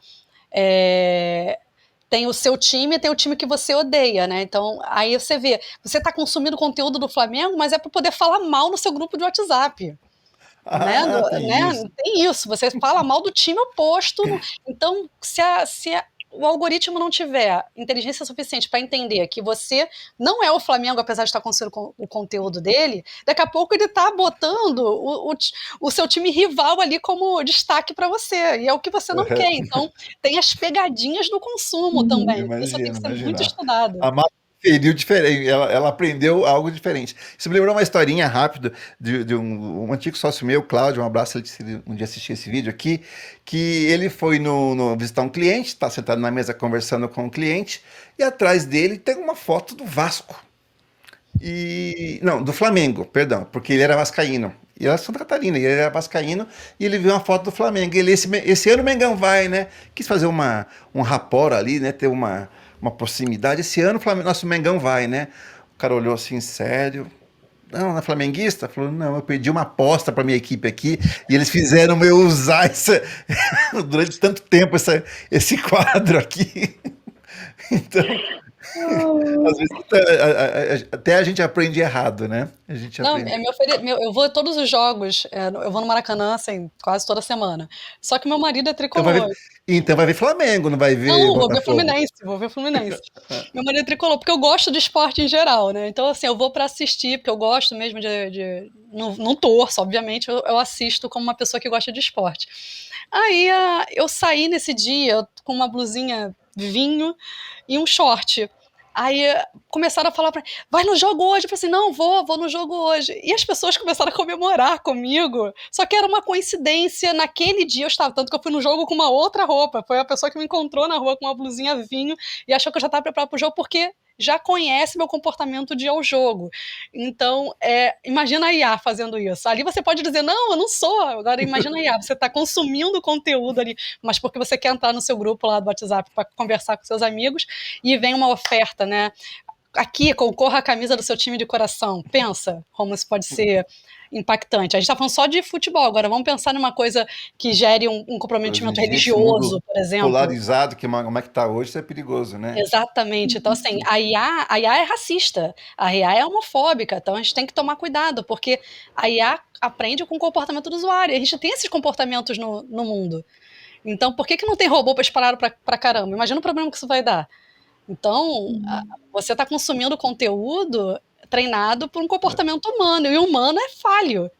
Tem o seu time e tem o time que você odeia, né? Então, aí você vê, você está consumindo conteúdo do Flamengo, mas é para poder falar mal no seu grupo de WhatsApp. Né? Ah, tem isso. Tem isso. Você fala mal do time oposto. Então, o algoritmo não tiver inteligência suficiente para entender que você não é o Flamengo, apesar de estar consumindo o conteúdo dele, daqui a pouco ele está botando o seu time rival ali como destaque para você. E é o que você não quer. Então, tem as pegadinhas do consumo também. Isso tem Imagina, que ser muito imagina. estudado. A Mari feriu diferente, ela aprendeu algo diferente. Isso me lembrou uma historinha rápida de um antigo sócio meu, Cláudio, um abraço, se ele um dia assistir esse vídeo aqui, que ele foi visitar um cliente, está sentado na mesa conversando com o cliente, e atrás dele tem uma foto do Vasco. Não, do Flamengo, perdão, porque ele era vascaíno. E era Santa Catarina, e ele era vascaíno, e ele viu uma foto do Flamengo. E ele, esse ano o Mengão vai, né? Quis fazer um rapport ali, né? Ter uma proximidade. Esse ano o Flamengo, nosso Mengão vai, né? O cara olhou assim, sério. Não é flamenguista? Falou, não, eu pedi uma aposta para minha equipe aqui e eles fizeram eu usar durante tanto tempo esse quadro aqui. Então, às vezes até a gente aprende errado, né? A gente Não, aprende. eu vou a todos os jogos, eu vou no Maracanã, assim, quase toda semana. Só que meu marido é Então vai tricolor. ver, então vai ver Flamengo, não vai ver Não, vou ver Botafogo. Fluminense, vou ver Fluminense. Meu marido é tricolor, porque eu gosto de esporte em geral, né? Então, assim, eu vou pra assistir, porque eu gosto mesmo não torço, obviamente, eu assisto como uma pessoa que gosta de esporte. Aí eu saí nesse dia com uma blusinha vinho e um short. Aí começaram a falar pra mim, vai no jogo hoje. Eu falei assim, não, vou no jogo hoje. E as pessoas começaram a comemorar comigo. Só que era uma coincidência, naquele dia eu estava, tanto que eu fui no jogo com uma outra roupa. Foi a pessoa que me encontrou na rua com uma blusinha vinho e achou que eu já estava preparado pro jogo, porque já conhece meu comportamento de ir ao jogo. Então, imagina a IA fazendo isso. Ali você pode dizer, não, eu não sou. Agora imagina a IA, você está consumindo conteúdo ali, mas porque você quer entrar no seu grupo lá do WhatsApp para conversar com seus amigos e vem uma oferta, né? Aqui, concorra a camisa do seu time de coração. Pensa como isso pode ser impactante. A gente está falando só de futebol, agora vamos pensar numa coisa que gere um Hoje em comprometimento dia, esse mundo religioso, por exemplo. polarizado, como é que tá hoje, isso é perigoso, né? Exatamente. Então, assim, a IA é racista, a IA é homofóbica, então a gente tem que tomar cuidado, porque a IA aprende com o comportamento do usuário. A gente tem esses comportamentos no mundo. Então, por que não tem robô para espalhar pra caramba? Imagina o problema que isso vai dar. Então, você está consumindo conteúdo treinado por um comportamento humano, e o humano é falho,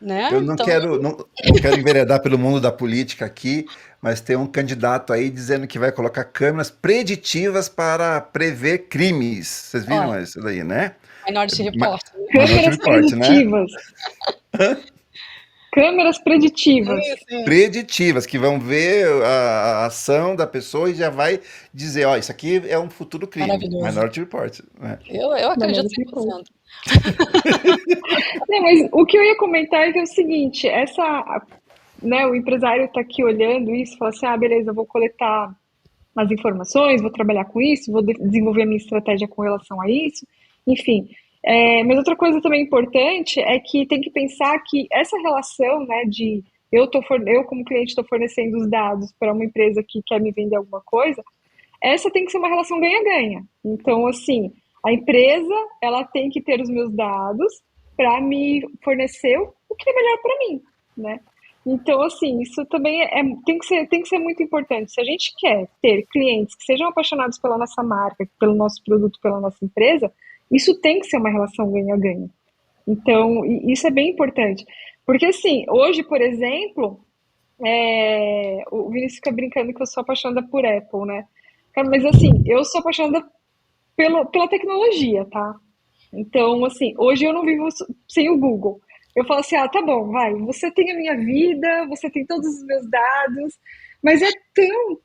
né? Eu não Então, quero, não quero enveredar pelo mundo da política aqui, mas tem um candidato aí dizendo que vai colocar câmeras preditivas para prever crimes. Vocês viram olha, isso daí, né? Minority Report. Minority Câmeras Report, né? preditivas. Câmeras preditivas. Sim. Preditivas, que vão ver a ação da pessoa e já vai dizer, ó, isso aqui é um futuro crime. Maravilhoso. Minority Report, né? Eu acredito Minority Report. 100%. Não, mas o que eu ia comentar é que é o seguinte, né, o empresário está aqui olhando isso, fala assim, beleza, eu vou coletar as informações, vou trabalhar com isso, vou desenvolver a minha estratégia com relação a isso, enfim. Mas outra coisa também importante é que tem que pensar que essa relação, né, de eu como cliente estou fornecendo os dados para uma empresa que quer me vender alguma coisa, essa tem que ser uma relação ganha-ganha. Então, assim, a empresa ela tem que ter os meus dados para me fornecer o que é melhor para mim, né? Então, assim, isso também tem que ser muito importante. Se a gente quer ter clientes que sejam apaixonados pela nossa marca, pelo nosso produto, pela nossa empresa, isso tem que ser uma relação ganha-ganha. Então, isso é bem importante. Porque, assim, hoje, por exemplo, o Vinícius fica brincando que eu sou apaixonada por Apple, né? Cara, mas, assim, eu sou apaixonada pela tecnologia, tá? Então, assim, hoje eu não vivo sem o Google. Eu falo assim, tá bom, vai, você tem a minha vida, você tem todos os meus dados, mas é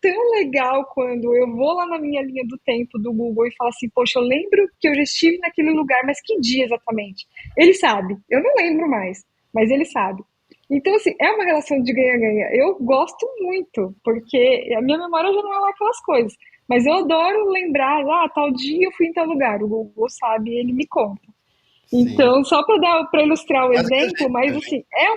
tão legal quando eu vou lá na minha linha do tempo do Google e falo assim, poxa, eu lembro que eu já estive naquele lugar, mas que dia exatamente? Ele sabe, eu não lembro mais, mas ele sabe. Então, assim, é uma relação de ganha-ganha. Eu gosto muito, porque a minha memória já não é lá aquelas coisas. Mas eu adoro lembrar, tal dia eu fui em tal lugar, o Google sabe, ele me conta. Sim. Então, só para ilustrar o exemplo, mas assim, é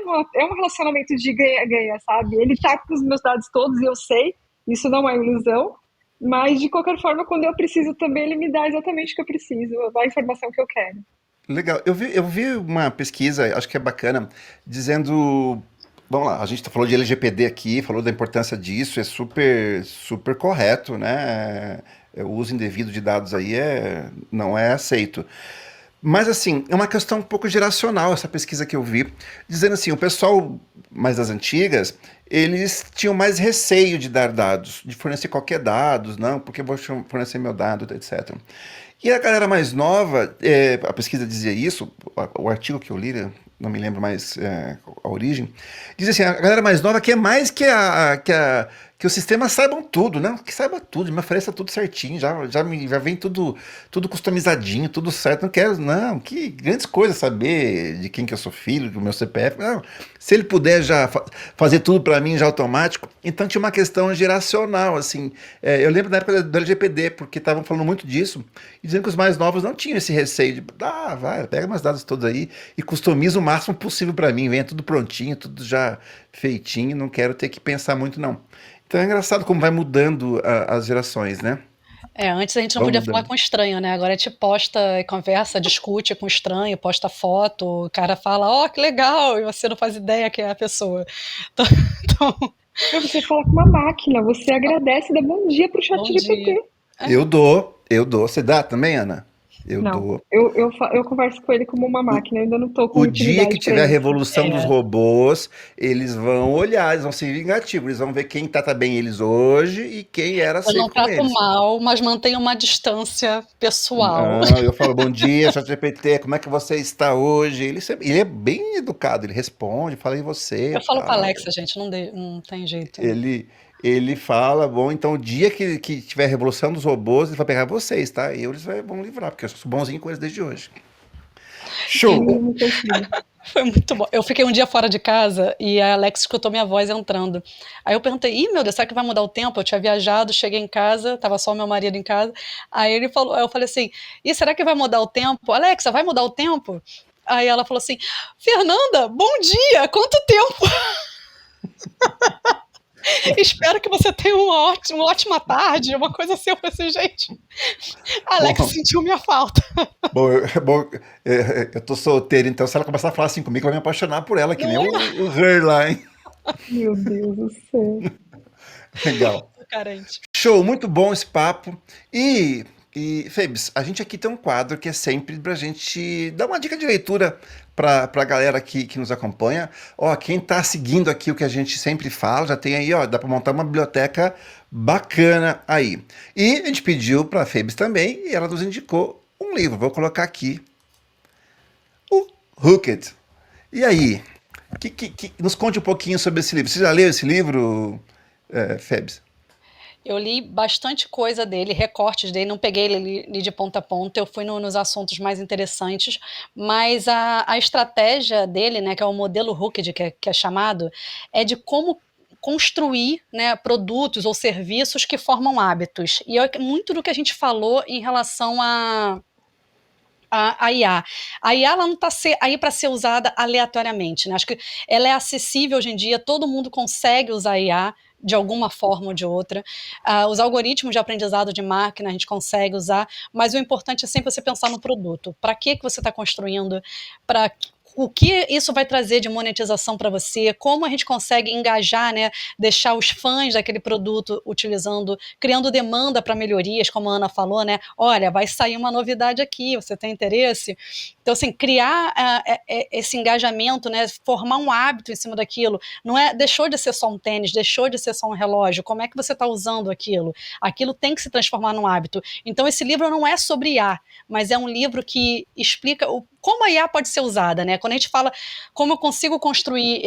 um relacionamento de ganha-ganha, sabe? Ele tá com os meus dados todos e eu sei, isso não é ilusão, mas de qualquer forma, quando eu preciso também, ele me dá exatamente o que eu preciso, a informação que eu quero. Legal. Eu vi uma pesquisa, acho que é bacana, dizendo. Vamos lá, a gente falou de LGPD aqui, falou da importância disso, é super, super correto, né? O uso indevido de dados aí não é aceito. Mas assim, é uma questão um pouco geracional essa pesquisa que eu vi, dizendo assim, o pessoal mais das antigas, eles tinham mais receio de dar dados, de fornecer qualquer dados, não, porque eu vou fornecer meu dado, etc. E a galera mais nova, a pesquisa dizia isso, o artigo que eu li, né, não me lembro mais a origem, dizia assim, a galera mais nova quer mais que os sistemas saibam tudo, né? Que saiba tudo, me ofereça tudo certinho, já vem tudo customizadinho, tudo certo. Não quero, não, que grandes coisas saber de quem que eu sou filho, do meu CPF. Não, se ele puder já fazer tudo para mim já automático. Então tinha uma questão geracional, assim. Eu lembro da época do LGPD, porque estavam falando muito disso, e dizendo que os mais novos não tinham esse receio de, vai, pega meus dados todos aí e customiza o máximo possível para mim, venha tudo prontinho, tudo já feitinho, não quero ter que pensar muito, não. Então é engraçado como vai mudando as gerações, né? Antes a gente não Vão podia falar mudando. com estranho, né? Agora a gente posta, conversa, discute com estranho, posta foto, o cara fala, ó, que legal, e você não faz ideia quem é a pessoa. Então, então, Você fala com uma máquina, você agradece e dá bom dia pro chat bom dia. GPT. Eu dou. Você dá também, Ana? Eu Não, dou. eu converso com ele como uma O, máquina, eu ainda não tô com o dia que utilidade para tiver a isso. revolução dos robôs, eles vão olhar, eles vão ser vingativos, eles vão ver quem trata bem eles hoje e quem era Eu não seco com trato eles. mal, mas mantenho uma distância pessoal. Não, eu falo, bom dia, ChatGPT, como é que você está hoje? Ele é bem educado, ele responde, fala em você, Eu falo com a tal. Alexa, gente, não tem jeito. Ele, ele fala, bom, então o dia que tiver a revolução dos robôs, ele vai pegar vocês, tá? E eles vão livrar, porque eu sou bonzinho com eles desde hoje. Eu Show! não consigo. Foi muito bom. Eu fiquei um dia fora de casa e a Alex escutou minha voz entrando. Aí eu perguntei, ih, meu Deus, será que vai mudar o tempo? Eu tinha viajado, cheguei em casa, tava só o meu marido em casa. Aí ele falou, aí eu falei assim, ih, será que vai mudar o tempo? Alexa, vai mudar o tempo? Aí ela falou assim, Fernanda, bom dia, quanto tempo? Espero que você tenha uma ótima tarde, uma coisa assim. Eu falei assim, gente, a Alexa Bom, sentiu minha falta. bom, eu tô solteiro, então se ela começar a falar assim comigo, eu vou me apaixonar por ela, que nem Não é o Her lá, hein? Meu Deus do céu. Legal. muito carente. Show, muito bom esse papo. E Febs, a gente aqui tem um quadro que é sempre pra gente dar uma dica de leitura pra galera que nos acompanha. Ó, quem tá seguindo aqui o que a gente sempre fala, já tem aí, ó, dá pra montar uma biblioteca bacana aí. E a gente pediu pra Febs também e ela nos indicou um livro. Vou colocar aqui, o Hooked. E aí, nos conte um pouquinho sobre esse livro. Você já leu esse livro, Febs? Eu li bastante coisa dele, recortes dele, não peguei ele li de ponta a ponta, eu fui nos assuntos mais interessantes, mas a estratégia dele, né, que é o modelo Hooked, que é chamado, é de como construir, né, produtos ou serviços que formam hábitos. E é muito do que a gente falou em relação a IA. A IA ela não está aí para ser usada aleatoriamente, né? Acho que ela é acessível hoje em dia, todo mundo consegue usar a IA de alguma forma ou de outra. Os algoritmos de aprendizado de máquina a gente consegue usar, mas o importante é sempre você pensar no produto. Para que você está construindo? Para o que isso vai trazer de monetização para você? Como a gente consegue engajar, né? Deixar os fãs daquele produto utilizando, criando demanda para melhorias, como a Ana falou, né? Olha, vai sair uma novidade aqui, você tem interesse? Então, assim, criar esse engajamento, né? Formar um hábito em cima daquilo. Não é, deixou de ser só um tênis, deixou de ser só um relógio. Como é que você está usando aquilo? Aquilo tem que se transformar num hábito. Então, esse livro não é sobre IA, mas é um livro que explica como a IA pode ser usada, né? Quando a gente fala como eu consigo construir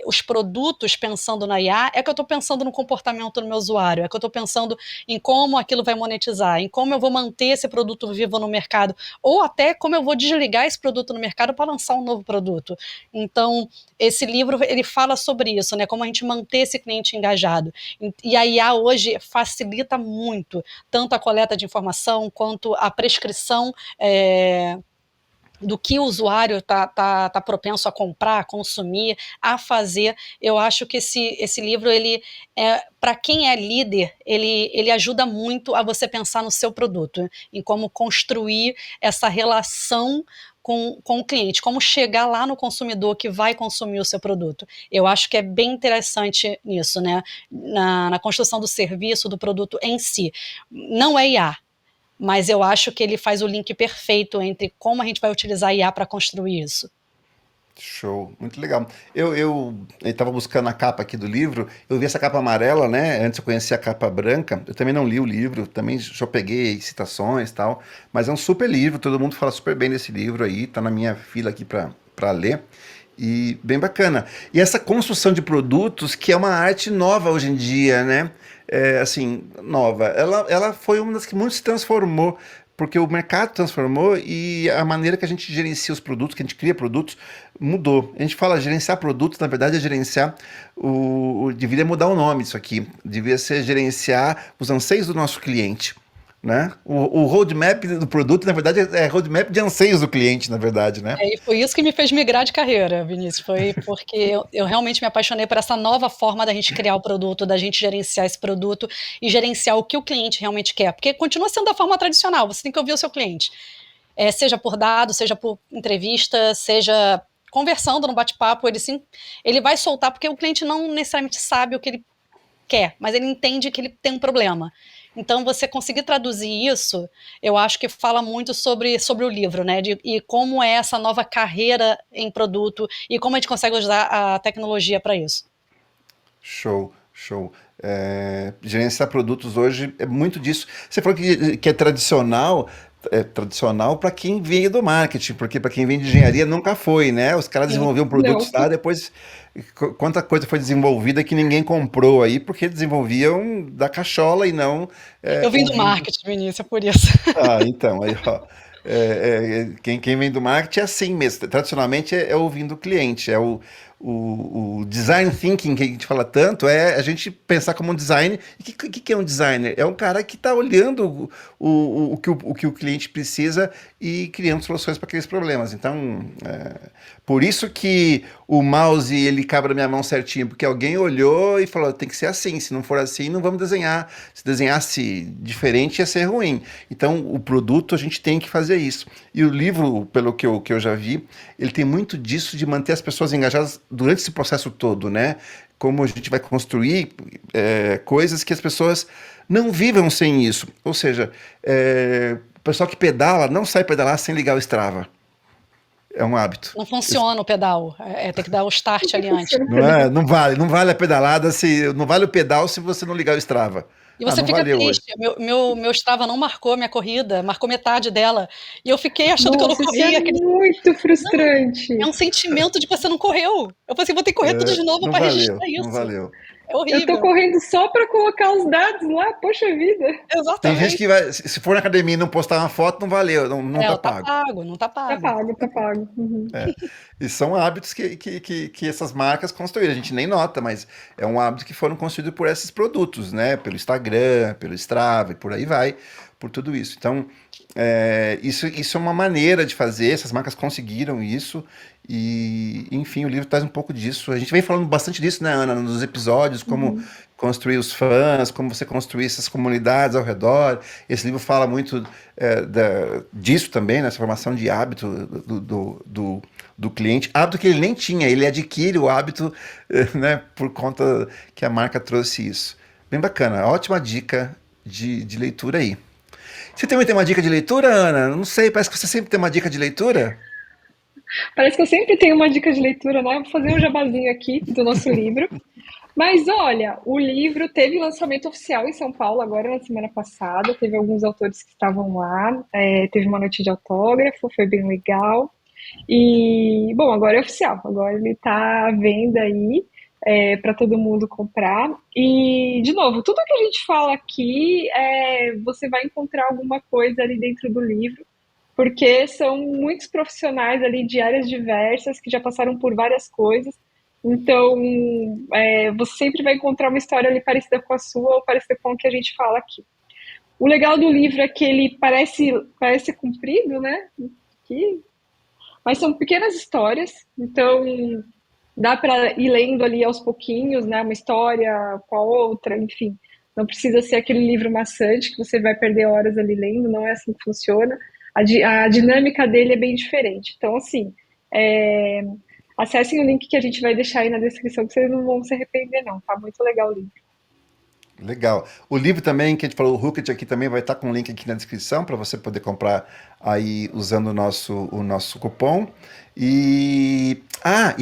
os produtos pensando na IA, é que eu estou pensando no comportamento do meu usuário, é que eu estou pensando em como aquilo vai monetizar, em como eu vou manter esse produto vivo no mercado, ou até como eu vou desligar esse produto no mercado para lançar um novo produto. Então, esse livro, ele fala sobre isso, né? Como a gente manter esse cliente engajado. E a IA hoje facilita muito, tanto a coleta de informação, quanto a prescrição do que o usuário tá propenso a comprar, a consumir, a fazer. Eu acho que esse livro, ele para quem é líder, ele ajuda muito a você pensar no seu produto, em como construir essa relação com o cliente, como chegar lá no consumidor que vai consumir o seu produto. Eu acho que é bem interessante nisso, né? Na construção do serviço, do produto em si. Não é IA, mas eu acho que ele faz o link perfeito entre como a gente vai utilizar a IA para construir isso. Show, muito legal. Eu estava buscando a capa aqui do livro, eu vi essa capa amarela, né? Antes eu conhecia a capa branca, eu também não li o livro, também só peguei citações e tal, mas é um super livro, todo mundo fala super bem desse livro aí, tá na minha fila aqui para ler, e bem bacana. E essa construção de produtos, que é uma arte nova hoje em dia, né? É, assim, nova. Ela foi uma das que muito se transformou, porque o mercado transformou e a maneira que a gente gerencia os produtos, que a gente cria produtos, mudou. A gente fala gerenciar produtos, na verdade é gerenciar deveria mudar o nome disso aqui. Devia ser gerenciar os anseios do nosso cliente, né? O roadmap do produto, na verdade, é roadmap de anseios do cliente, na verdade, né? E foi isso que me fez migrar de carreira, Vinícius. Foi porque eu realmente me apaixonei por essa nova forma da gente criar o produto, da gente gerenciar esse produto e gerenciar o que o cliente realmente quer. Porque continua sendo da forma tradicional, você tem que ouvir o seu cliente. Seja por dados, seja por entrevista, seja conversando no bate-papo, ele vai soltar porque o cliente não necessariamente sabe o que ele quer, mas ele entende que ele tem um problema. Então, você conseguir traduzir isso, eu acho que fala muito sobre o livro, né? E como é essa nova carreira em produto e como a gente consegue usar a tecnologia para isso. Show, show. Gerenciar produtos hoje é muito disso. Você falou que é tradicional para quem veio do marketing, porque para quem vem de engenharia nunca foi, né? Os caras desenvolviam produtos Não. lá, depois quanta coisa foi desenvolvida que ninguém comprou aí, porque desenvolviam da cachola e não Eu vim do ouvindo. marketing, Vinícius, é por isso. Ah, então, aí, ó. Quem vem do marketing é assim mesmo. Tradicionalmente é ouvindo o cliente, é o design thinking que a gente fala tanto, é a gente pensar como um designer. E o que é um designer? É um cara que está olhando o que o cliente precisa e criando soluções para aqueles problemas. Então, por isso que o mouse ele cabe na minha mão certinho, porque alguém olhou e falou, tem que ser assim, se não for assim, não vamos desenhar. Se desenhasse diferente, ia ser ruim. Então, o produto, a gente tem que fazer isso. E o livro, pelo que eu já vi, ele tem muito disso de manter as pessoas engajadas durante esse processo todo, né? Como a gente vai construir coisas que as pessoas não vivam sem isso. Ou seja, o pessoal que pedala não sai pedalar sem ligar o Strava. É um hábito. Não funciona o pedal, tem que dar o start ali antes. Não vale a pedalada não vale o pedal se você não ligar o Strava. E Ah, você não fica valeu hoje. triste. Meu Strava não marcou a minha corrida, marcou metade dela. E eu fiquei achando que eu não Nossa, isso é corria. muito Não, é frustrante. um sentimento de que você não correu. Eu falei assim, vou ter que correr tudo de novo Não para valeu, registrar não isso. valeu. É Eu tô horrível. correndo só pra colocar os dados lá, poxa vida. Tem gente Exatamente. que vai, se for na academia e não postar uma foto, não valeu, não tá Tá pago. pago, não tá Tá pago. pago, tá pago. Uhum. E são hábitos que essas marcas construíram. A gente nem nota, mas é um hábito que foram construídos por esses produtos, né? Pelo Instagram, pelo Strava e por aí vai, por tudo isso. Então, isso é uma maneira de fazer, essas marcas conseguiram isso, e, enfim, o livro traz um pouco disso. A gente vem falando bastante disso, né, Ana, nos episódios, como Uhum. construir os fãs, como você construir essas comunidades ao redor. Esse livro fala muito disso também, nessa formação de hábito do cliente, hábito que ele nem tinha, ele adquire o hábito, né, por conta que a marca trouxe isso. Bem bacana, ótima dica de leitura aí. Você também tem uma dica de leitura, Ana? Não sei, parece que você sempre tem uma dica de leitura. Parece que eu sempre tenho uma dica de leitura, né? Vou fazer um jabazinho aqui do nosso livro. Mas olha, o livro teve lançamento oficial em São Paulo agora na semana passada. Teve alguns autores que estavam lá, teve uma noite de autógrafo, foi bem legal. E, bom, agora é oficial, agora ele está à venda aí para todo mundo comprar. E, de novo, tudo que a gente fala aqui, você vai encontrar alguma coisa ali dentro do livro, porque são muitos profissionais ali de áreas diversas que já passaram por várias coisas. Então, você sempre vai encontrar uma história ali parecida com a sua ou parecida com o que a gente fala aqui. O legal do livro é que ele parece comprido, né? Que mas são pequenas histórias, então dá para ir lendo ali aos pouquinhos, né? Uma história com a outra, enfim. Não precisa ser aquele livro maçante que você vai perder horas ali lendo, não é assim que funciona. a dinâmica dele é bem diferente. Então, assim, acessem o link que a gente vai deixar aí na descrição, que vocês não vão se arrepender, não. Tá muito legal o link. Legal. O livro também, que a gente falou, o Hooked aqui também vai estar com o link aqui na descrição para você poder comprar aí usando o nosso cupom. E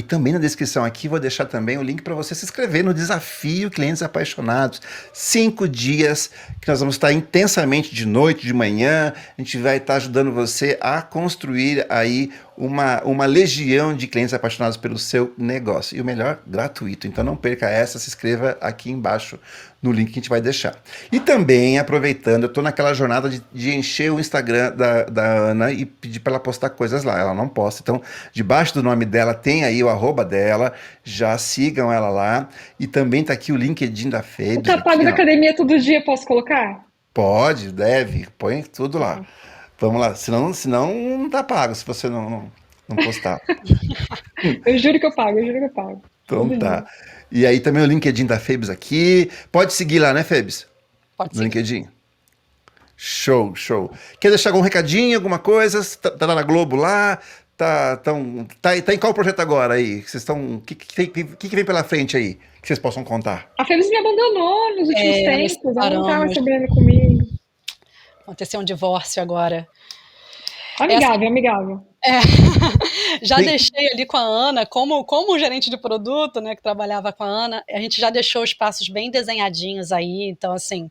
também na descrição aqui vou deixar também o link para você se inscrever no desafio Clientes Apaixonados. 5 dias que nós vamos estar intensamente de noite, de manhã. A gente vai estar ajudando você a construir aí uma legião de clientes apaixonados pelo seu negócio. E o melhor, gratuito. Então não perca essa, se inscreva aqui embaixo no link que a gente vai deixar. E também, aproveitando, eu estou naquela jornada de encher o Instagram da Ana e pedir para ela postar coisas lá. Ela não posta. Então, debaixo do nome dela tem aí o @ dela. Já sigam ela lá. E também está aqui o LinkedIn da Febs. O Tá Pago da Academia todo dia, posso colocar? Pode, deve. Põe tudo lá. Vamos lá. Senão não tá pago, se você não postar. Eu juro que eu pago, Então todo tá. dia. E aí também o LinkedIn da Febs aqui. Pode seguir lá, né, Febs? Pode No ser. LinkedIn. Show. Quer deixar algum recadinho, alguma coisa? Tá lá na Globo lá? Tá em qual projeto agora aí? Vocês estão. O que vem pela frente aí? Que vocês possam contar? A Fênix me abandonou nos últimos nós tempos, ela não tava separamos. trabalhando comigo. Aconteceu um divórcio agora. Amigável. Já Sim. deixei ali com a Ana, como gerente de produto, né, que trabalhava com a Ana, a gente já deixou os passos bem desenhadinhos aí, então assim,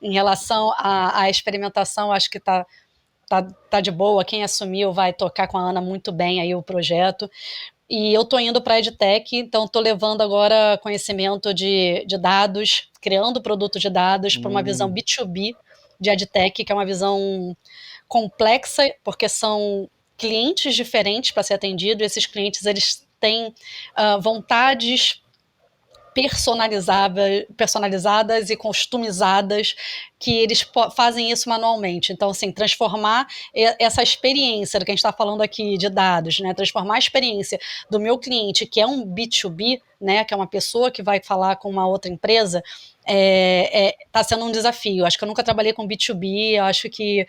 em relação à experimentação, acho que tá de boa, quem assumiu vai tocar com a Ana muito bem aí o projeto, e eu tô indo para a EdTech, então tô levando agora conhecimento de dados, criando produto de dados para uma visão B2B de EdTech, que é uma visão complexa, porque são clientes diferentes para ser atendido, e esses clientes eles têm vontades personalizadas e customizadas, que eles fazem isso manualmente. Então, assim, transformar essa experiência do que a gente está falando aqui de dados, né? Transformar a experiência do meu cliente, que é um B2B, né? Que é uma pessoa que vai falar com uma outra empresa, está sendo um desafio. Acho que eu nunca trabalhei com B2B, acho que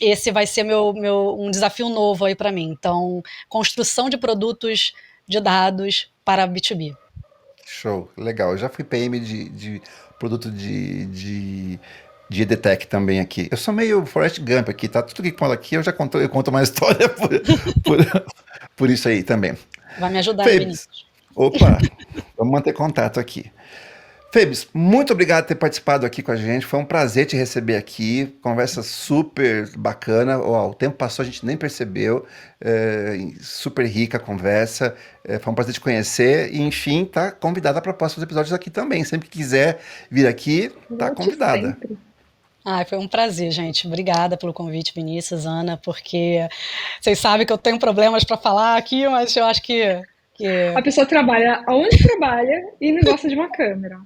esse vai ser um desafio novo aí para mim. Então, construção de produtos de dados para B2B. Show, legal. Eu já fui PM de produto de EdTech também aqui. Eu sou meio Forrest Gump aqui, tá? Tudo que fala aqui eu conto uma história por isso aí também. Vai me ajudar, Febs, Vinícius. opa, vamos manter contato aqui. Febs, muito obrigado por ter participado aqui com a gente. Foi um prazer te receber aqui. Conversa super bacana. O tempo passou, a gente nem percebeu. Super rica a conversa. Foi um prazer te conhecer. E, enfim, tá convidada para próximos episódios aqui também. Sempre que quiser vir aqui, tá Volte convidada. sempre. Foi um prazer, gente. Obrigada pelo convite, Vinícius, Ana, porque vocês sabem que eu tenho problemas para falar aqui, mas eu acho que A pessoa trabalha onde trabalha e não gosta de uma câmera.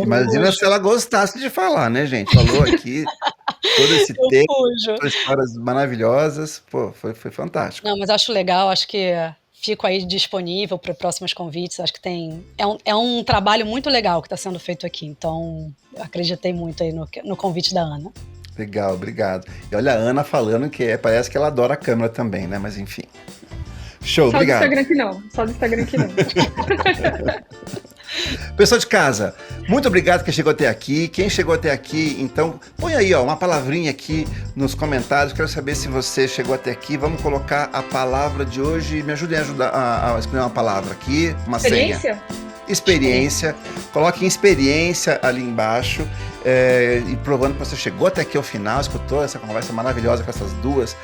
Imagina se ela gostasse de falar, né, gente? Falou aqui todo esse eu tempo, fujo. histórias maravilhosas. Pô, foi fantástico. Não, mas acho legal, acho que fico aí disponível para próximos convites. Acho que é um trabalho muito legal que está sendo feito aqui. Então, eu acreditei muito aí no convite da Ana. Legal, obrigado. E olha a Ana falando que parece que ela adora a câmera também, né? Mas enfim. Show, Só obrigado. do Instagram que não. Só do Instagram que não. Pessoal de casa, muito obrigado que chegou até aqui. Quem chegou até aqui, então, põe aí uma palavrinha aqui nos comentários. Quero saber se você chegou até aqui. Vamos colocar a palavra de hoje. Me ajudem a escolher uma palavra aqui, uma senha. Experiência. Coloque em experiência ali embaixo, e provando que você chegou até aqui ao final, escutou essa conversa maravilhosa com essas duas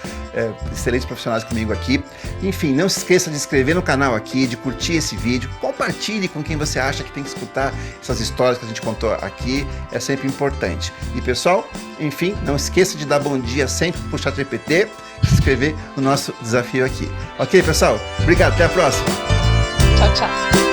excelentes profissionais comigo aqui. Enfim, não se esqueça de se inscrever no canal aqui, de curtir esse vídeo, compartilhe com quem você acha que tem que escutar essas histórias que a gente contou aqui, é sempre importante. E pessoal, enfim, não esqueça de dar bom dia sempre pro ChatGPT, se inscrever no nosso desafio aqui. Ok, pessoal? Obrigado, até a próxima. Tchau, tchau.